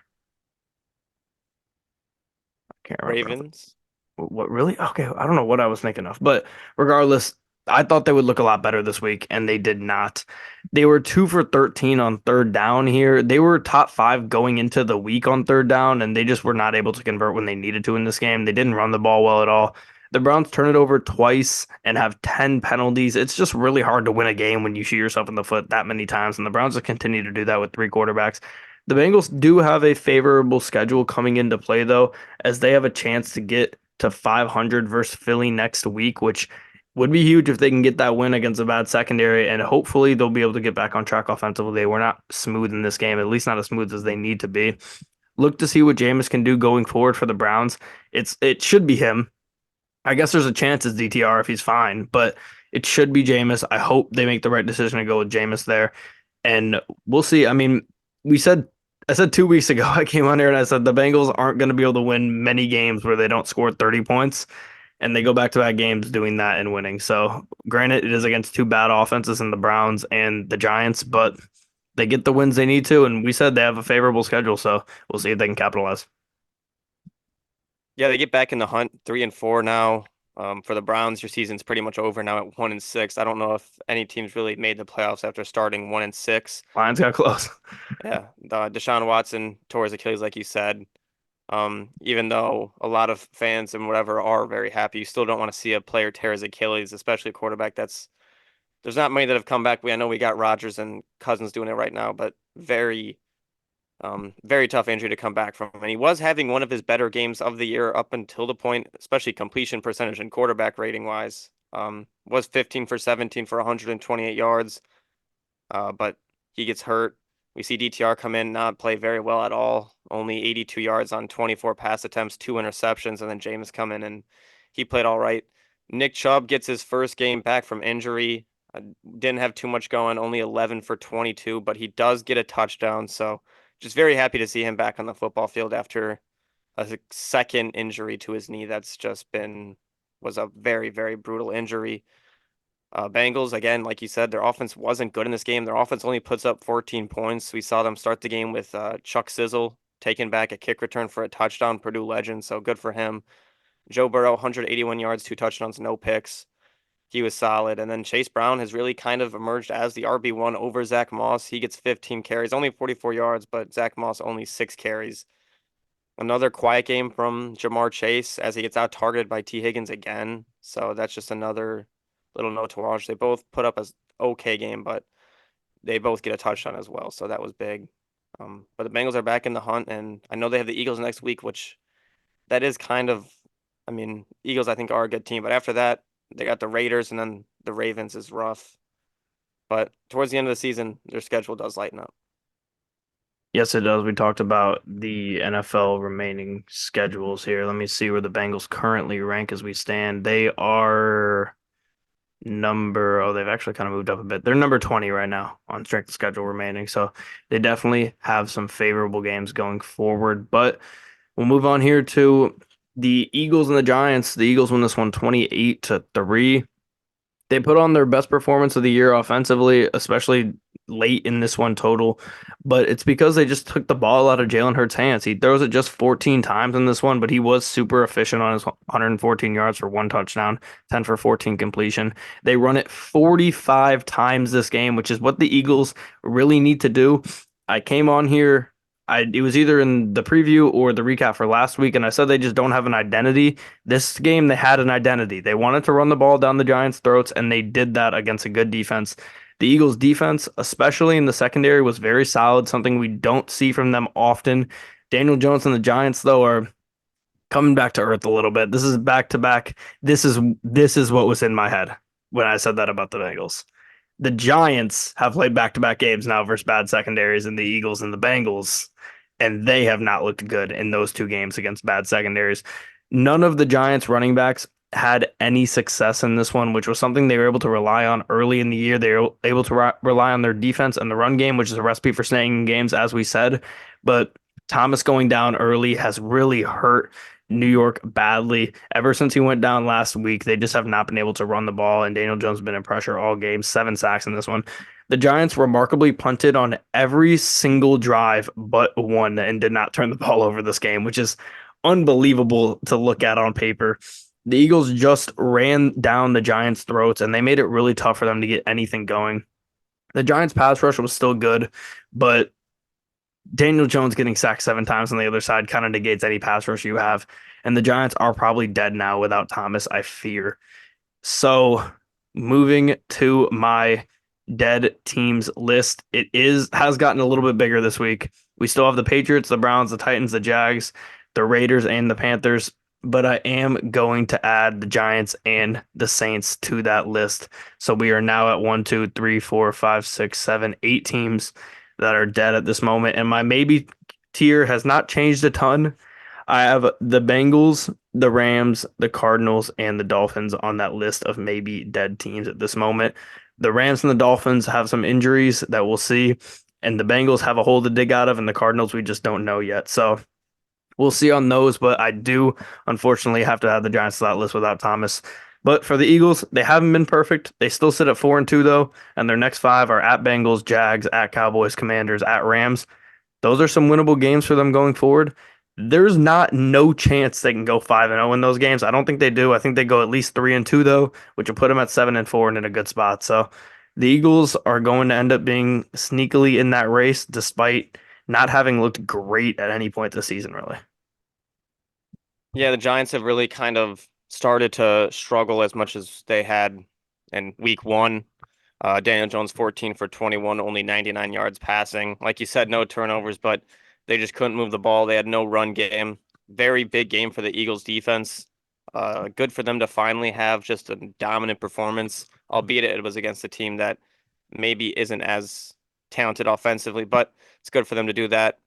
I can't remember. Ravens. What really? Okay, I don't know what I was thinking of, but regardless, I thought they would look a lot better this week, and they did not. They were 2 for 13 on third down here. They were top five going into the week on third down, and they just were not able to convert when they needed to in this game. They didn't run the ball well at all. The Browns turn it over twice and have 10 penalties. It's just really hard to win a game when you shoot yourself in the foot that many times, and the Browns will continue to do that with three quarterbacks. The Bengals do have a favorable schedule coming into play, though, as they have a chance to get to 500 versus Philly next week, which would be huge if they can get that win against a bad secondary. And hopefully they'll be able to get back on track offensively. They were not smooth in this game, at least not as smooth as they need to be. Look to see what Jameis can do going forward for the Browns. It should be him. I guess there's a chance it's DTR if he's fine, but it should be Jameis. I hope they make the right decision to go with Jameis there. And we'll see. I mean, we said I said 2 weeks ago, I came on here and I said the Bengals aren't going to be able to win many games where they don't score 30 points, and they go back to back games doing that and winning. So, granted, it is against two bad offenses in the Browns and the Giants, but they get the wins they need to, and we said they have a favorable schedule, so we'll see if they can capitalize. Yeah, they get back in the hunt, 3-4 now. For the Browns, your season's pretty much over now at 1-6. I don't know if any teams really made the playoffs after starting 1-6. Lions got close. Yeah, Deshaun Watson tore his Achilles, like you said. Even though a lot of fans and whatever are very happy, you still don't want to see a player tear his Achilles, especially a quarterback. There's not many that have come back. I know we got Rodgers and Cousins doing it right now, but very tough injury to come back from. And he was having one of his better games of the year up until the point, especially completion percentage and quarterback rating wise. Was 15 for 17 for 128 yards. But he gets hurt. We see DTR come in, not play very well at all. Only 82 yards on 24 pass attempts, two interceptions, and then James come in and he played all right. Nick Chubb gets his first game back from injury. Didn't have too much going, only 11 for 22, but he does get a touchdown. So just very happy to see him back on the football field after a second injury to his knee. Was a very, very brutal injury. Bengals, again, like you said, their offense wasn't good in this game. Their offense only puts up 14 points. We saw them start the game with Chuck Sizzle taking back a kick return for a touchdown, Purdue legend, so good for him. Joe Burrow, 181 yards, two touchdowns, no picks. He was solid. And then Chase Brown has really kind of emerged as the RB1 over Zach Moss. He gets 15 carries, only 44 yards, but Zach Moss only 6 carries. Another quiet game from Jamar Chase as he gets out targeted by T. Higgins again. So that's just another little note to watch. They both put up a okay game, but they both get a touchdown as well. So that was big. But the Bengals are back in the hunt, and I know they have the Eagles next week, which that is kind of, I mean, Eagles I think are a good team, but after that they got the Raiders and then the Ravens is rough. But towards the end of the season, their schedule does lighten up. Yes, it does. We talked about the NFL remaining schedules here. Let me see where the Bengals currently rank as we stand. They are they've actually kind of moved up a bit. They're number 20 right now on strength of schedule remaining. So they definitely have some favorable games going forward. But we'll move on here to the Eagles and the Giants. The Eagles win this one 28-3. They put on their best performance of the year offensively, especially late in this one total. But it's because they just took the ball out of Jalen Hurts' hands. He throws it just 14 times in this one, but he was super efficient on his 114 yards for one touchdown, 10 for 14 completion. They run it 45 times this game, which is what the Eagles really need to do. I came on here. It was either in the preview or the recap for last week, and I said they just don't have an identity. This game, they had an identity. They wanted to run the ball down the Giants' throats, and they did that against a good defense. The Eagles' defense, especially in the secondary, was very solid, something we don't see from them often. Daniel Jones and the Giants, though, are coming back to earth a little bit. This is back to back. This is what was in my head when I said that about the Bengals. The Giants have played back-to-back games now versus bad secondaries in the Eagles and the Bengals, and they have not looked good in those two games against bad secondaries. None of the Giants running backs had any success in this one, which was something they were able to rely on early in the year. They were able to rely on their defense and the run game, which is a recipe for staying in games, as we said. But Thomas going down early has really hurt New York badly. Ever since he went down last week, they just have not been able to run the ball, and Daniel Jones has been in pressure all game, 7 sacks in this one. The Giants remarkably punted on every single drive but one and did not turn the ball over this game, which is unbelievable to look at on paper. The Eagles just ran down the Giants' throats, and they made it really tough for them to get anything going. The Giants' pass rush was still good, but Daniel Jones getting sacked 7 times on the other side kind of negates any pass rush you have. And the Giants are probably dead now without Thomas, I fear. So moving to my dead teams list, has gotten a little bit bigger this week. We still have the Patriots, the Browns, the Titans, the Jags, the Raiders, and the Panthers. But I am going to add the Giants and the Saints to that list. So we are now at 1, 2, 3, 4, 5, 6, 7, 8 teams that are dead at this moment. And my maybe tier has not changed a ton. I have the Bengals, the Rams, the Cardinals, and the Dolphins on that list of maybe dead teams at this moment. The Rams and the Dolphins have some injuries that we'll see, and the Bengals have a hole to dig out of, and the Cardinals we just don't know yet. So we'll see on those, but I do unfortunately have to have the Giants to that list without Thomas. But for the Eagles, they haven't been perfect. They still sit at 4-2 though, and their next 5 are at Bengals, Jags, at Cowboys, Commanders, at Rams. Those are some winnable games for them going forward. There's not no chance they can go 5-0 in those games. I don't think they do. I think they go at least 3-2 though, which will put them at 7-4 and in a good spot. So the Eagles are going to end up being sneakily in that race despite not having looked great at any point this season, really. Yeah, the Giants have really kind of started to struggle as much as they had in week one. Daniel Jones 14 for 21, only 99 yards passing. Like you said, no turnovers, but they just couldn't move the ball. They had no run game. Very big game for the Eagles defense. Good for them to finally have just a dominant performance, albeit it was against a team that maybe isn't as talented offensively, but it's good for them to do that.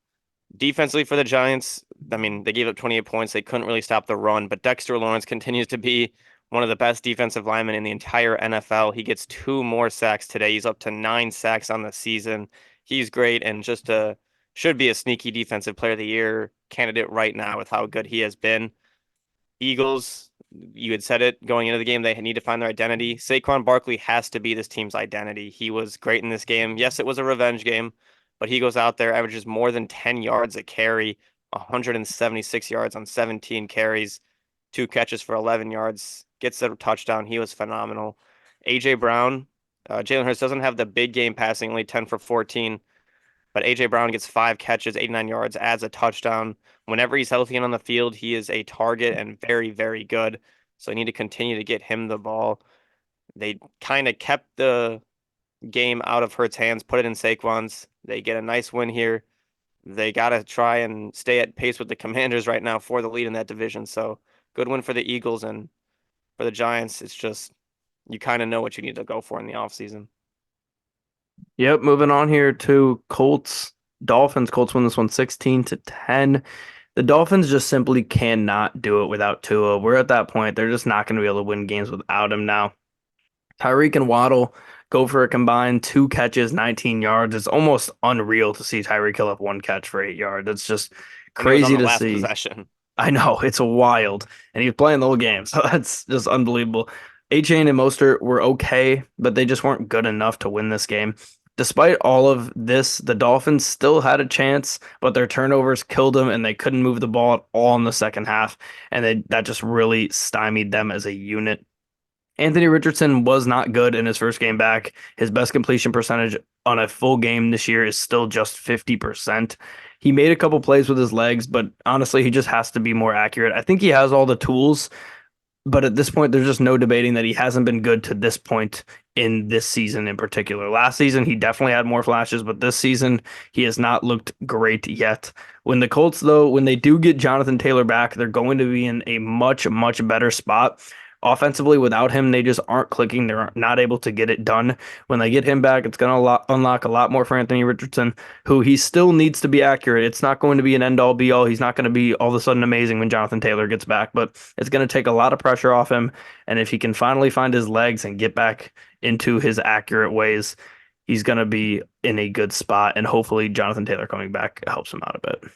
Defensively for the Giants, I mean, they gave up 28 points. They couldn't really stop the run, but Dexter Lawrence continues to be one of the best defensive linemen in the entire NFL. He gets 2 more sacks today. He's up to 9 sacks on the season. He's great and should be a sneaky defensive player of the year candidate right now with how good he has been. Eagles, you had said it going into the game, they need to find their identity. Saquon Barkley has to be this team's identity. He was great in this game. Yes, it was a revenge game, but he goes out there, averages more than 10 yards a carry, 176 yards on 17 carries, 2 catches for 11 yards, gets a touchdown. He was phenomenal. A.J. Brown, Jalen Hurts doesn't have the big game passing, only 10 for 14, but A.J. Brown gets 5 catches, 89 yards, adds a touchdown. Whenever he's healthy and on the field, he is a target and very, very good. So I need to continue to get him the ball. They kind of kept the game out of Hurts' hands, put it in Saquon's. They get a nice win here. They got to try and stay at pace with the Commanders right now for the lead in that division. So good win for the Eagles, and for the Giants, it's just you kind of know what you need to go for in the offseason. Yep, moving on here to Colts, Dolphins. Colts win this one 16-10. The Dolphins just simply cannot do it without Tua. We're at that point. They're just not going to be able to win games without him now. Tyreek and Waddle go for a combined 2 catches, 19 yards. It's almost unreal to see Tyreek kill up 1 catch for 8 yards. It's just And it was on crazy the to last see. possession. I know, it's wild. And he was playing the whole game, so that's just unbelievable. A-Chain and Mostert were okay, but they just weren't good enough to win this game. Despite all of this, the Dolphins still had a chance, but their turnovers killed them, and they couldn't move the ball at all in the second half, and that just really stymied them as a unit. Anthony Richardson was not good in his first game back. His best completion percentage on a full game this year is still just 50%. He made a couple plays with his legs, but honestly, he just has to be more accurate. I think he has all the tools, but at this point, there's just no debating that he hasn't been good to this point in this season in particular. Last season, he definitely had more flashes, but this season, he has not looked great yet. When the Colts, though, when they do get Jonathan Taylor back, they're going to be in a much, much better spot. offensively without him, they just aren't clicking. They're not able to get it done. When they get him back, it's going to unlock a lot more for Anthony Richardson, who he still needs to be accurate. It's not going to be an end all be all. He's not going to be all of a sudden amazing when Jonathan Taylor gets back, but it's going to take a lot of pressure off him. And if he can finally find his legs and get back into his accurate ways, he's going to be in a good spot. And hopefully, Jonathan Taylor coming back helps him out a bit.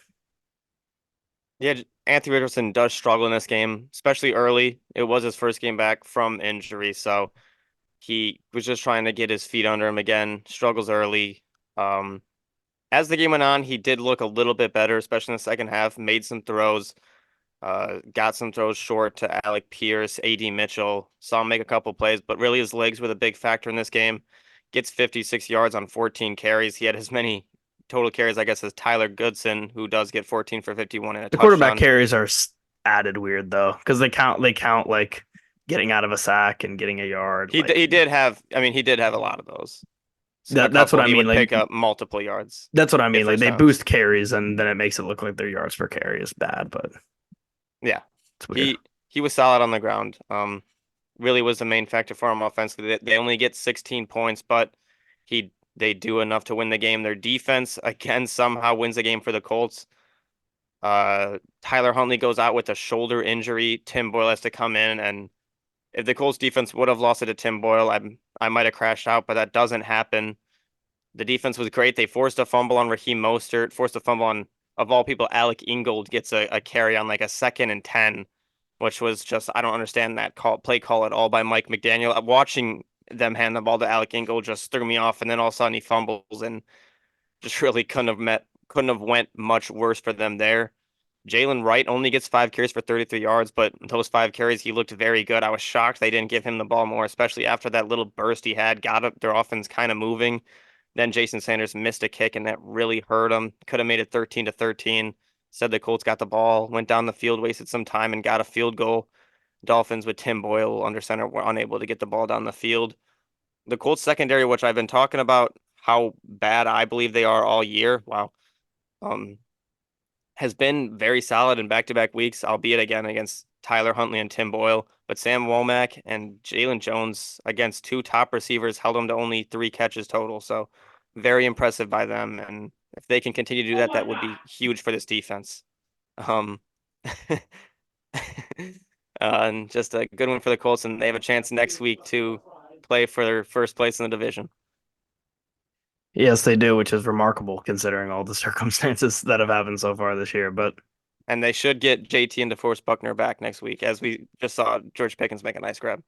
Yeah, Anthony Richardson does struggle in this game, especially early. It was his first game back from injury, so he was just trying to get his feet under him again. Struggles early. Um, as the game went on, he did look a little bit better, especially in the second half. Made some throws, got some throws short to Alec Pierce, AD Mitchell. Saw him make a couple plays, but really his legs were the big factor in this game. Gets 56 yards on 14 carries. He had as many total carries, I guess, as Tyler Goodson, who does get 14 for 51 and a The quarterback touchdown. carries are added weird though, because they count like getting out of a sack and getting a yard. Like He did have, I mean, he did have a lot of those. A that's what couple I he mean. would Like pick up multiple yards, that's what I get mean. Like first they downs. boost carries and then it makes it look like their yards per carry is bad, but Yeah, it's weird. he was solid on the ground. Really was the main factor for him offensively. They only get 16 points, but they do enough to win the game. Their defense again somehow wins the game for the Colts. Tyler Huntley goes out with a shoulder injury. Tim Boyle has to come in, and if the Colts defense would have lost it to Tim Boyle, I might have crashed out, but that doesn't happen. The defense was great. They forced a fumble on Raheem Mostert, forced a fumble on, of all people, Alec Ingold gets a carry on like a 2nd and 10, which was just, I don't understand that play call at all by Mike McDaniel. Watching them hand the ball to Alec Ingold just threw me off, and then all of a sudden he fumbles and just really couldn't have went much worse for them there. Jalen Wright only gets 5 carries for 33 yards, but those 5 carries, he looked very good. I was shocked they didn't give him the ball more, especially after that little burst he had, their offense kind of moving. Then Jason Sanders missed a kick, and that really hurt him. Could have made it 13-13. Said the Colts got the ball, went down the field, wasted some time, and got a field goal. Dolphins with Tim Boyle under center were unable to get the ball down the field. The Colts secondary, which I've been talking about, how bad I believe they are all year. Wow. Um, has been very solid in back-to-back weeks, albeit again against Tyler Huntley and Tim Boyle. But Sam Womack and Jalen Jones against two top receivers held them to only 3 catches total. So very impressive by them. And if they can continue to do that, that would be huge for this defense. Um, and just a good one for the Colts, and they have a chance next week to play for their first place in the division. Yes, they do, which is remarkable considering all the circumstances that have happened so far this year. But And they should get JT and DeForest Buckner back next week, as we just saw George Pickens make a nice grab.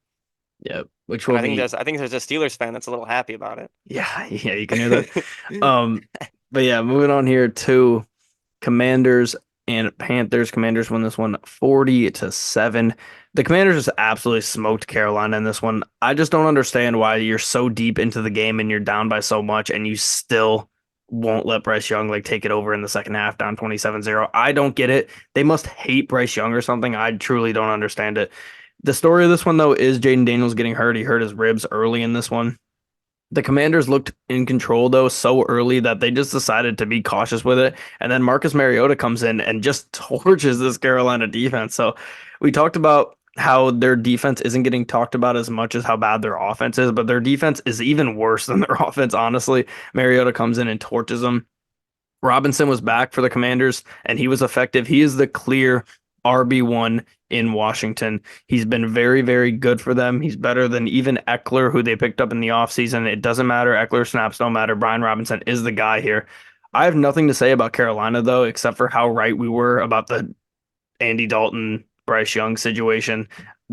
yeah, which And will be I think there's a Steelers fan that's a little happy about it. yeah, yeah, you can hear that. Um, but yeah, moving on here to Commanders and Panthers. Commanders win this one 40-7. The Commanders just absolutely smoked Carolina in this one. I just don't understand why you're so deep into the game and you're down by so much and you still won't let Bryce Young like take it over in the second half down 27-0. I don't get it. They must hate Bryce Young or something. I truly don't understand it. The story of this one though is Jaden Daniels getting hurt. He hurt his ribs early in this one. The Commanders looked in control though so early that they just decided to be cautious with it. And then Marcus Mariota comes in and just torches this Carolina defense. So we talked about how their defense isn't getting talked about as much as how bad their offense is, but their defense is even worse than their offense, honestly. Mariota comes in and torches them. Robinson was back for the Commanders and he was effective. He is the clear RB1 in Washington. He's been very, very good for them. He's better than even Eckler, who they picked up in the offseason. It doesn't matter. Eckler snaps don't matter. Brian Robinson is the guy here. I have nothing to say about Carolina, though, except for how right we were about the Andy Dalton, Bryce Young situation.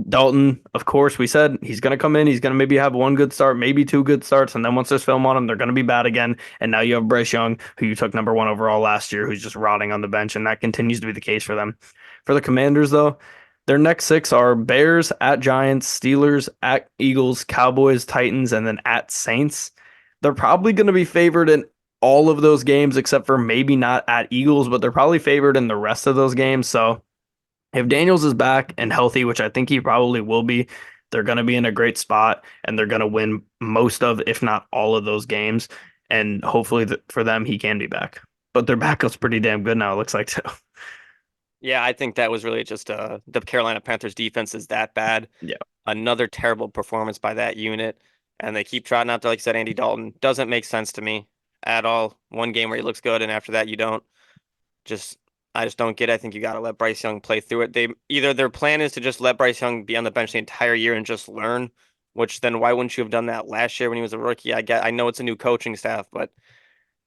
Dalton, of course, we said he's going to come in. He's going to maybe have one good start, maybe two good starts. And then once there's film on him, they're going to be bad again. And now you have Bryce Young, who you took #1 overall last year, who's just rotting on the bench. And that continues to be the case for them. For the Commanders, though, their next 6 are Bears, at Giants, Steelers, at Eagles, Cowboys, Titans, and then at Saints. They're probably going to be favored in all of those games, except for maybe not at Eagles, but they're probably favored in the rest of those games. So if Daniels is back and healthy, which I think he probably will be, they're going to be in a great spot and they're going to win most of, if not all of those games. And hopefully for them, he can be back. But their backup's pretty damn good now, it looks like, too. Yeah, I think that was really just the Carolina Panthers defense is that bad. Yeah. another terrible performance by that unit. And they keep trotting out there, like I said, Andy Dalton. Doesn't make sense to me at all. One game where he looks good, and after that, you don't. Just, I just don't get it. I think you got to let Bryce Young play through it. They either their plan is to just let Bryce Young be on the bench the entire year and just learn, which then why wouldn't you have done that last year when he was a rookie? I know it's a new coaching staff, but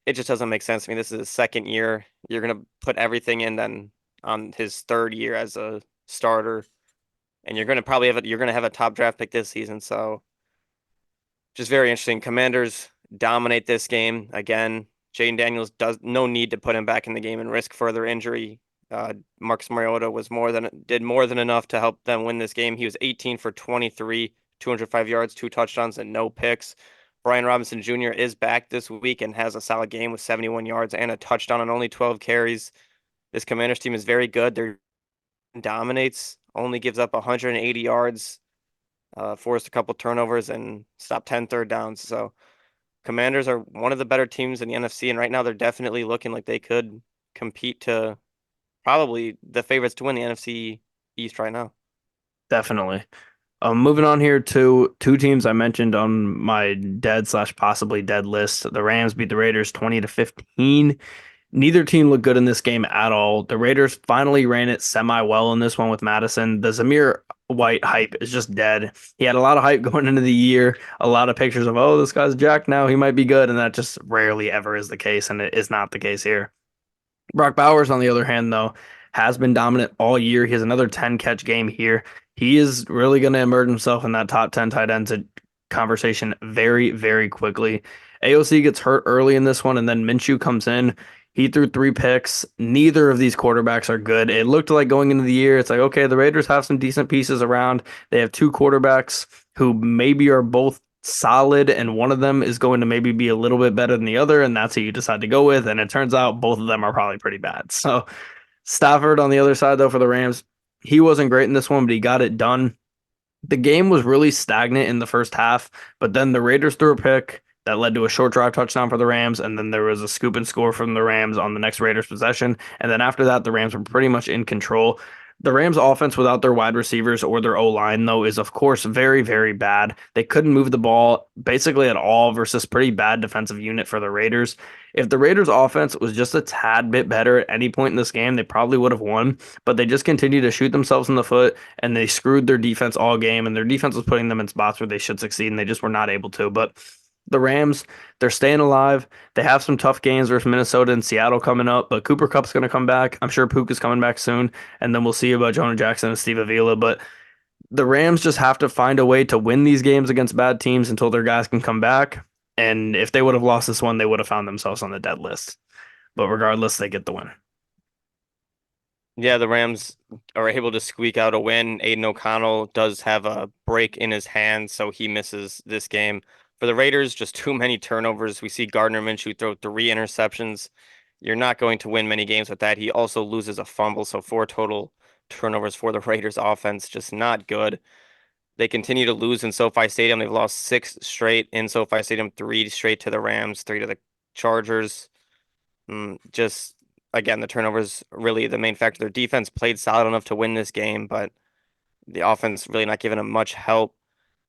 it just doesn't make sense to me. This is his second year. You're gonna put everything in then on his third year as a starter, and you're gonna have a top draft pick this season. So just very interesting. Commanders dominate this game again. Jaden Daniels does no need to put him back in the game and risk further injury. Marcus Mariota did more than enough to help them win this game. He was 18 for 23, 205 yards, 2 touchdowns, and no picks. Brian Robinson Jr. is back this week and has a solid game with 71 yards and a touchdown on only 12 carries. This Commanders team is very good. They're dominates, only gives up 180 yards, forced a couple turnovers, and stopped 10 third downs. So Commanders are one of the better teams in the NFC, and right now they're definitely looking like they could compete to probably the favorites to win the NFC East right now. Definitely. Moving on here to two teams I mentioned on my dead slash possibly dead list. The Rams beat the Raiders 20-15. Neither team looked good in this game at all. The Raiders finally ran it semi well in this one with Madison. The Zamir White hype is just dead. He had a lot of hype going into the year, a lot of pictures of, oh, this guy's jacked now, he might be good, and that just rarely ever is the case, and it is not the case here. Brock Bowers, on the other hand, though, has been dominant all year. He has another 10 catch game here. He is really going to emerge himself in that top 10 tight ends conversation very, very quickly. AOC gets hurt early in this one, and then Minshew comes in. He threw 3 picks. Neither of these quarterbacks are good. It looked like going into the year, it's like, okay, the Raiders have some decent pieces around. They have two quarterbacks who maybe are both solid, and one of them is going to maybe be a little bit better than the other, and that's who you decide to go with. And it turns out both of them are probably pretty bad. So Stafford on the other side, though, for the Rams, he wasn't great in this one, but he got it done. The game was really stagnant in the first half, but then the Raiders threw a pick that led to a short drive touchdown for the Rams, and then there was a scoop and score from the Rams on the next Raiders possession. And then after that, the Rams were pretty much in control. The Rams offense without their wide receivers or their O-line, though, is of course very, very bad. They couldn't move the ball basically at all versus pretty bad defensive unit for the Raiders. If the Raiders offense was just a tad bit better at any point in this game, they probably would have won, but they just continued to shoot themselves in the foot and they screwed their defense all game, and their defense was putting them in spots where they should succeed and they just were not able to. But the Rams, they're staying alive. They have some tough games versus Minnesota and Seattle coming up, but Cooper Kupp's going to come back. I'm sure Puka is coming back soon, and then we'll see about Jonah Jackson and Steve Avila. But the Rams just have to find a way to win these games against bad teams until their guys can come back. And if they would have lost this one, they would have found themselves on the dead list. But regardless, they get the win. Yeah, the Rams are able to squeak out a win. Aiden O'Connell does have a break in his hand, so he misses this game. For the Raiders, just too many turnovers. We see Gardner Minshew throw 3 interceptions. You're not going to win many games with that. He also loses a fumble, so 4 total turnovers for the Raiders offense. Just not good. They continue to lose in SoFi Stadium. They've lost 6 straight in SoFi Stadium, 3 straight to the Rams, 3 to the Chargers. Just again, the turnovers really the main factor. Their defense played solid enough to win this game, but the offense really not giving them much help.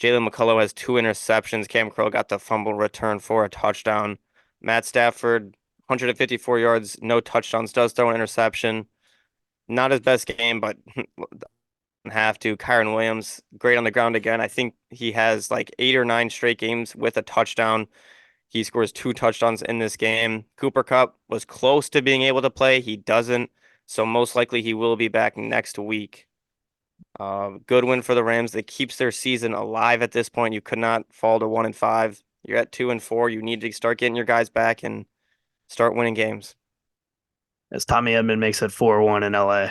Jalen McCullough has 2 interceptions. Cam Crow got the fumble return for a touchdown. Matt Stafford, 154 yards, no touchdowns, does throw an interception. Not his best game, but have to. Kyron Williams, great on the ground again. I think he has like 8 or 9 straight games with a touchdown. He scores 2 touchdowns in this game. Cooper Kupp was close to being able to play. He doesn't. So most likely he will be back next week. Good win for the Rams. That keeps their season alive at this point. You could not fall to 1-5. You're at 2-4. You need to start getting your guys back and start winning games. As Tommy Edmond makes it 4-1 in LA.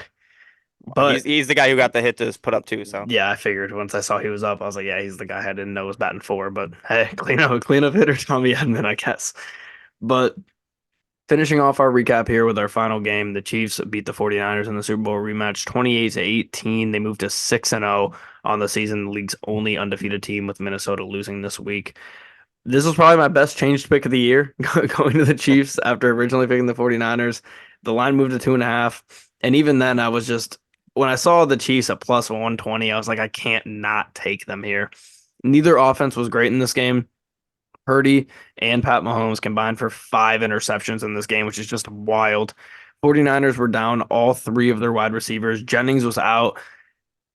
But he's the guy who got the hit to put up 2. So yeah, I figured once I saw he was up, I was like, yeah, he's the guy I didn't know was batting 4. But hey, clean up hitter Tommy Edmond, I guess. But finishing off our recap here with our final game, the Chiefs beat the 49ers in the Super Bowl rematch 28-18. They moved to 6-0 on the season, the league's only undefeated team, with Minnesota losing this week. This was probably my best changed pick of the year, going to the Chiefs after originally picking the 49ers. The line moved to 2.5. And even then, I was just when I saw the Chiefs at plus 120, I was like, I can't not take them here. Neither offense was great in this game. Purdy and Pat Mahomes combined for 5 interceptions in this game, which is just wild. 49ers were down all three of their wide receivers. Jennings was out.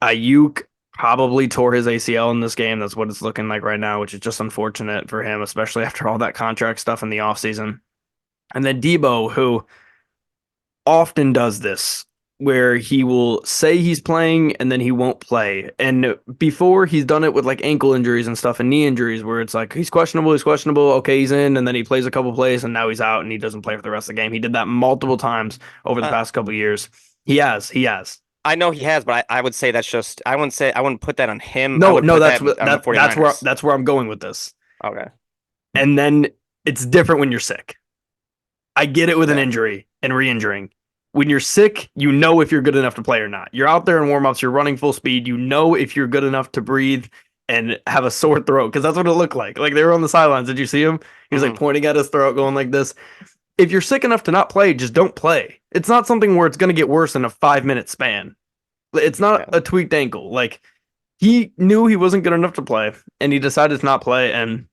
Ayuk probably tore his ACL in this game. That's what it's looking like right now, which is just unfortunate for him, especially after all that contract stuff in the offseason. And then Debo, who often does this where he will say he's playing and then he won't play. And before he's done it with like ankle injuries and stuff and knee injuries where it's like he's questionable, okay, he's in, and then he plays a couple plays and now he's out and he doesn't play for the rest of the game. He did that multiple times over the Uh, past couple of years. He has. I know he has, but I would say that's just I wouldn't put that on him. I No, would no, put that's that what on the that's 49ers. that's where I'm going with this. Okay. And then it's different when you're sick. I get it with an Yeah. injury and re-injuring. When you're sick, you know if you're good enough to play or not. You're out there in warm-ups, you're running full speed, you know if you're good enough to breathe and have a sore throat because that's what it looked like. Like they were on the sidelines. Did you see him? He was like Hmm. pointing at his throat, going like this. If you're sick enough to not play, just don't play. It's not something where it's going to get worse in a 5 minute span. It's not Yeah. a tweaked ankle. Like he knew he wasn't good enough to play and he decided to not play. And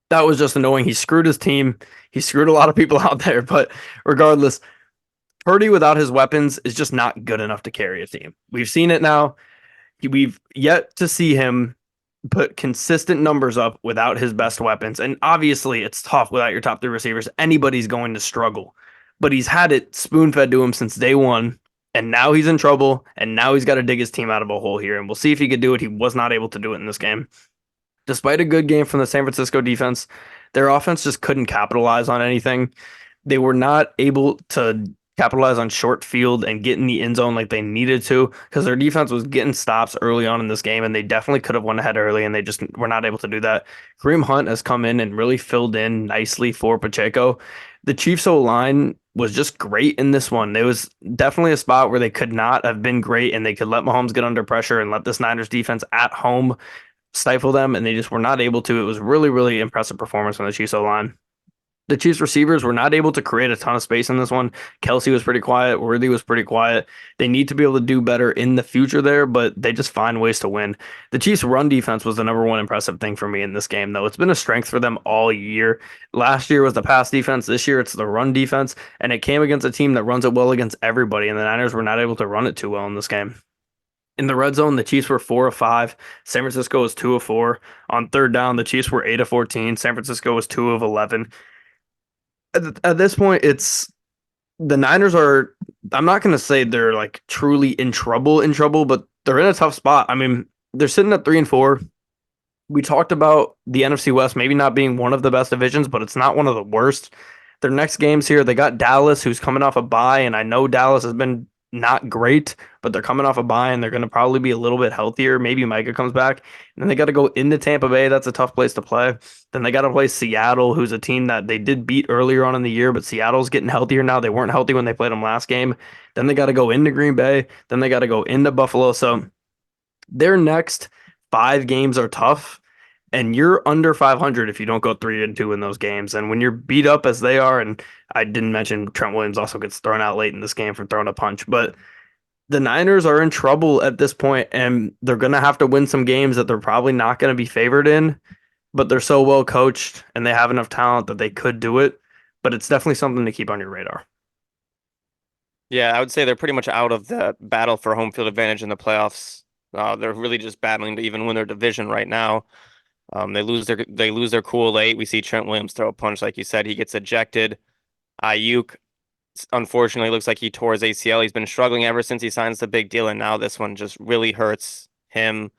that was just annoying. He screwed his team. He screwed a lot of people out there. But regardless, Purdy without his weapons is just not good enough to carry a team. We've seen it now. We've yet to see him put consistent numbers up without his best weapons. And obviously, it's tough without your top three receivers. Anybody's going to struggle. But he's had it spoon fed to him since day one. And now he's in trouble. And now he's got to dig his team out of a hole here. And we'll see if he could do it. He was not able to do it in this game. Despite a good game from the San Francisco defense, their offense just couldn't capitalize on anything. They were not able to capitalize on short field and get in the end zone like they needed to because their defense was getting stops early on in this game and they definitely could have went ahead early and they just were not able to do that. Kareem Hunt has come in and really filled in nicely for Pacheco. The Chiefs O line was just great in this one. There was definitely a spot where they could not have been great and they could let Mahomes get under pressure and let this Niners defense at home stifle them, and they just were not able to. It was really, really impressive performance from the Chiefs O line. The Chiefs receivers were not able to create a ton of space in this one. Kelsey was pretty quiet. Worthy was pretty quiet. They need to be able to do better in the future there, but they just find ways to win. The Chiefs' run defense was the number one impressive thing for me in this game, though. It's been a strength for them all year. Last year was the pass defense. This year it's the run defense, and it came against a team that runs it well against everybody, and the Niners were not able to run it too well in this game. In the red zone, the Chiefs were 4 of 5. San Francisco was 2 of 4. On third down, the Chiefs were 8 of 14. San Francisco was 2 of 11. At this point, it's the Niners are. I'm not going to say they're like truly in trouble, but they're in a tough spot. I mean, they're sitting at 3-4. We talked about the NFC West maybe not being one of the best divisions, but it's not one of the worst. Their next games here, they got Dallas, who's coming off a bye, and I know Dallas has been not great, but they're coming off a bye and they're going to probably be a little bit healthier. Maybe Micah comes back. And then they got to go into Tampa Bay. That's a tough place to play. Then they got to play Seattle, who's a team that they did beat earlier on in the year, but Seattle's getting healthier now. They weren't healthy when they played them last game. Then they got to go into Green Bay. Then they got to go into Buffalo. So their next 5 games are tough and you're under 500 if you don't go 3-2 in those games. And when you're beat up as they are, and I didn't mention Trent Williams also gets thrown out late in this game for throwing a punch, but the Niners are in trouble at this point, and they're going to have to win some games that they're probably not going to be favored in, but they're so well coached and they have enough talent that they could do it. But it's definitely something to keep on your radar. Yeah, I would say they're pretty much out of the battle for home field advantage in the playoffs. They're really just battling to even win their division right now. They lose their cool late. We see Trent Williams throw a punch, like you said. He gets ejected. Ayuk, unfortunately, looks like he tore his ACL. He's been struggling ever since he signs the big deal, and now this one just really hurts him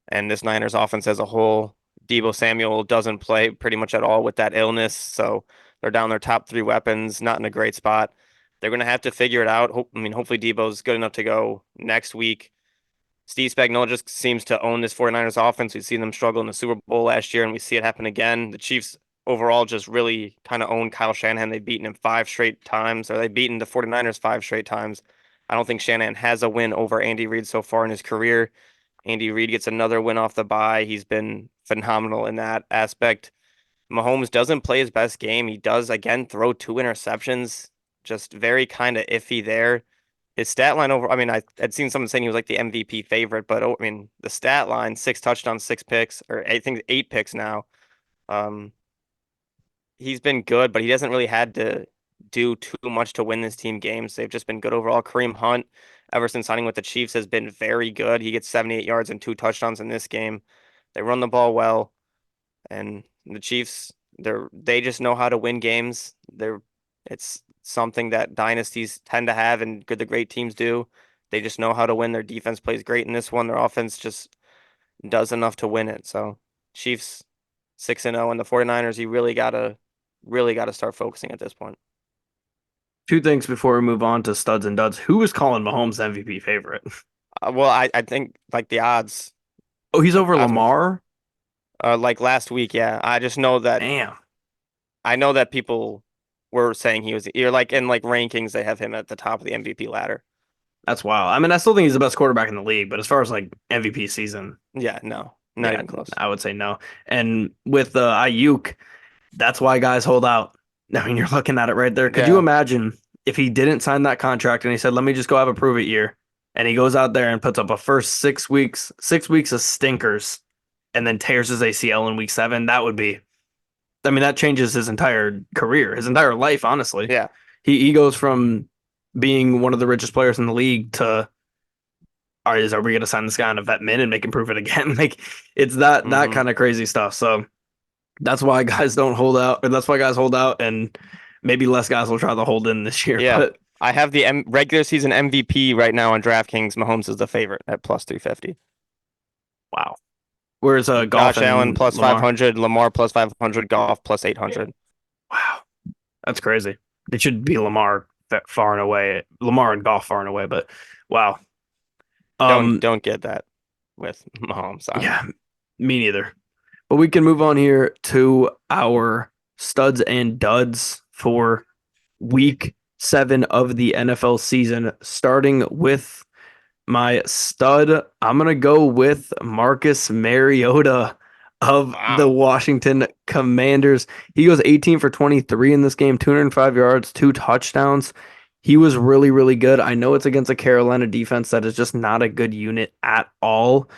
and this Niners offense as a whole. Debo Samuel doesn't play pretty much at all with that illness, so they're down their top 3 weapons, not in a great spot. They're going to have to figure it out. Hopefully Debo's good enough to go next week. Steve Spagnuolo just seems to own this 49ers offense. We've seen them struggle in the Super Bowl last year, and we see it happen again. The Chiefs overall just really kind of own Kyle Shanahan. They've beaten him 5 straight times, or they've beaten the 49ers 5 straight times. I don't think Shanahan has a win over Andy Reid so far in his career. Andy Reid gets another win off the bye. He's been phenomenal in that aspect. Mahomes doesn't play his best game. He does, again, throw 2 interceptions. Just very kind of iffy there. his stat line over. I mean, I'd seen someone saying he was like the MVP favorite, but I mean, the stat line: 6 touchdowns, 6 picks, or I think 8 picks now. Um, he's been good, but he hasn't really had to do too much to win this team games. They've just been good overall. Kareem Hunt, ever since signing with the Chiefs, has been very good. He gets 78 yards and 2 touchdowns in this game. They run the ball well, and the Chiefs, they just know how to win games. It's something that dynasties tend to have and good the great teams do. They just know how to win. Their defense plays great in this one. Their offense just does enough to win it. So Chiefs 6-0, and the 49ers, you really gotta start focusing at this point. Two things before we move on to studs and duds. Who is calling Mahomes the MVP favorite? Well, I think like the odds, Oh, he's like over the odds makes Lamar? like last week, yeah. Damn. I know that people were saying he was, you're like in like rankings, they have him at the top of the MVP ladder. That's wild. I mean, I still think he's the best quarterback in the league, but as far as like MVP season, Yeah, no, not yeah, even close. I would say no. And with Ayuk, that's why guys hold out. I mean, you're looking at it right there. Could you Yeah. imagine if he didn't sign that contract and he said, "Let me just go have a prove it year," and he goes out there and puts up a first 6 weeks, 6 weeks of stinkers, and then tears his ACL in week 7? That would be, I mean, that changes his entire career, his entire life. Honestly, Yeah. he goes from being one of the richest players in the league to, are we going to sign this guy on a vet min and make him prove it again? Like, it's that hmm kind of crazy stuff. So that's why guys don't hold out, or that's why guys hold out, and maybe less guys will try to hold in this year. Yeah. But I have the regular season MVP right now on DraftKings. Mahomes is the favorite at plus 350. wow, where's Golf Josh Allen and plus Lamar? 500, Lamar plus 500, Goff plus 800. Wow, that's crazy. It should be Lamar far and away, Lamar and Golf far and away. But wow, Don't um, don't get that with Mahomes on it. yeah, me neither. But we can move on here to our studs and duds for week 7 of the NFL season, starting with my stud. I'm going to go with Marcus Mariota of the Wow. Washington Commanders. He goes 18 for 23 in this game, 205 yards, 2 touchdowns. He was really, really good. I know it's against a Carolina defense that is just not a good unit at all,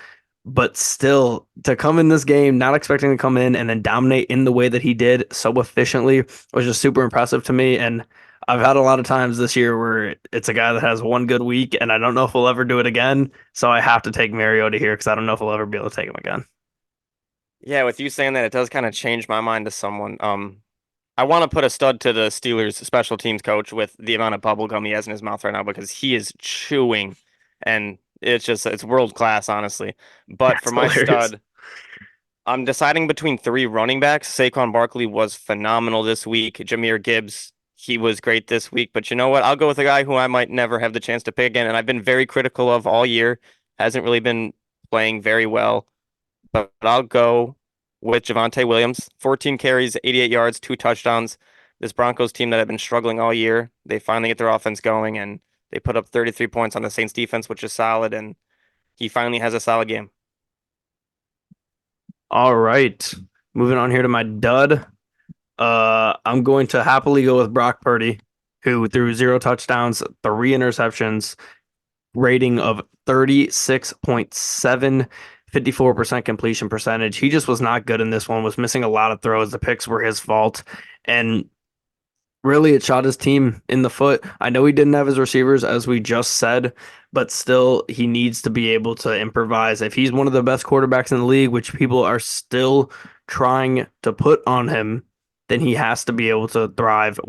but still, to come in this game, not expecting to come in and then dominate in the way that he did so efficiently was just super impressive to me. And I've had a lot of times this year where it's a guy that has one good week, and I don't know if we'll ever do it again. So I have to take Mariota here because I don't know if we'll ever be able to take him again. Yeah, with you saying that, it does kind of change my mind to someone. I want to put a stud to the Steelers special teams coach with the amount of bubble gum he has in his mouth right now because he is chewing and it's world class, honestly. But for That's my hilarious. stud, I'm deciding between three running backs. Saquon Barkley was phenomenal this week. Jahmyr Gibbs, he was great this week. But you know what? I'll go with a guy who I might never have the chance to pick again, and I've been very critical of all year. Hasn't really been playing very well, but I'll go with Javonte Williams. 14 carries, 88 yards, 2 touchdowns. This Broncos team that have been struggling all year, they finally get their offense going, and they put up 33 points on the Saints defense, which is solid, and he finally has a solid game. All right. Moving on here to my dud. I'm going to happily go with Brock Purdy, who threw 0 touchdowns, 3 interceptions, rating of 36.7, 54% completion percentage. He just was not good in this one, was missing a lot of throws. The picks were his fault. And really, it shot his team in the foot. I know he didn't have his receivers, as we just said, but still, he needs to be able to improvise. If he's one of the best quarterbacks in the league, which people are still trying to put on him, then he has to be able to thrive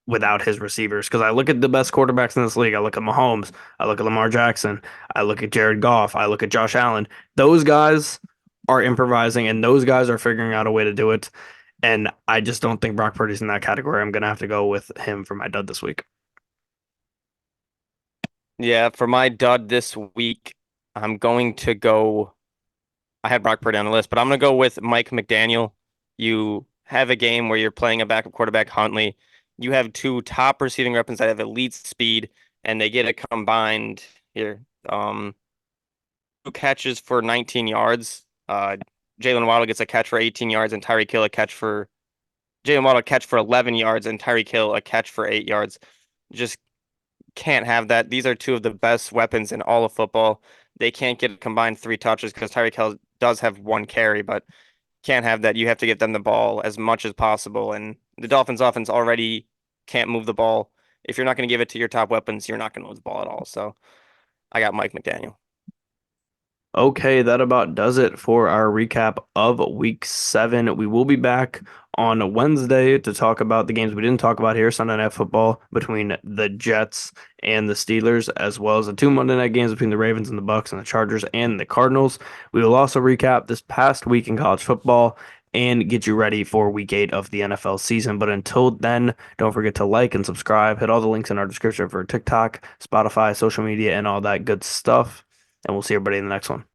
without his receivers. Because I look at the best quarterbacks in this league. I look at Mahomes. I look at Lamar Jackson. I look at Jared Goff. I look at Josh Allen. Those guys are improvising, and those guys are figuring out a way to do it. And I just don't think Brock Purdy's in that category. I'm gonna have to go with him for my dud this week. Yeah, for my dud this week, I'm going to go. I had Brock Purdy on the list, but I'm going to go with Mike McDaniel. You have a game where you're playing a backup quarterback, Huntley. You have two top receiving weapons that have elite speed, and they get a combined here. 2 catches for 19 yards. Jalen Waddle gets a catch for 18 yards, and Tyreek Hill a catch for Jalen Waddle a catch for 11 yards, and Tyreek Hill a catch for 8 yards. Just can't have that. These are two of the best weapons in all of football. They can't get a combined 3 touches because Tyreek Hill does have 1 carry, but can't have that. You have to get them the ball as much as possible. And the Dolphins offense already can't move the ball. If you're not going to give it to your top weapons, you're not going to move the ball at all. So I got Mike McDaniel. Okay, that about does it for our recap of week 7. We will be back on Wednesday to talk about the games we didn't talk about here, Sunday Night Football between the Jets and the Steelers, as well as the 2 Monday night games between the Ravens and the Bucks and the Chargers and the Cardinals. We will also recap this past week in college football and get you ready for week 8 of the NFL season. But until then, don't forget to like and subscribe. Hit all the links in our description for TikTok, Spotify, social media, and all that good stuff. And we'll see everybody in the next one.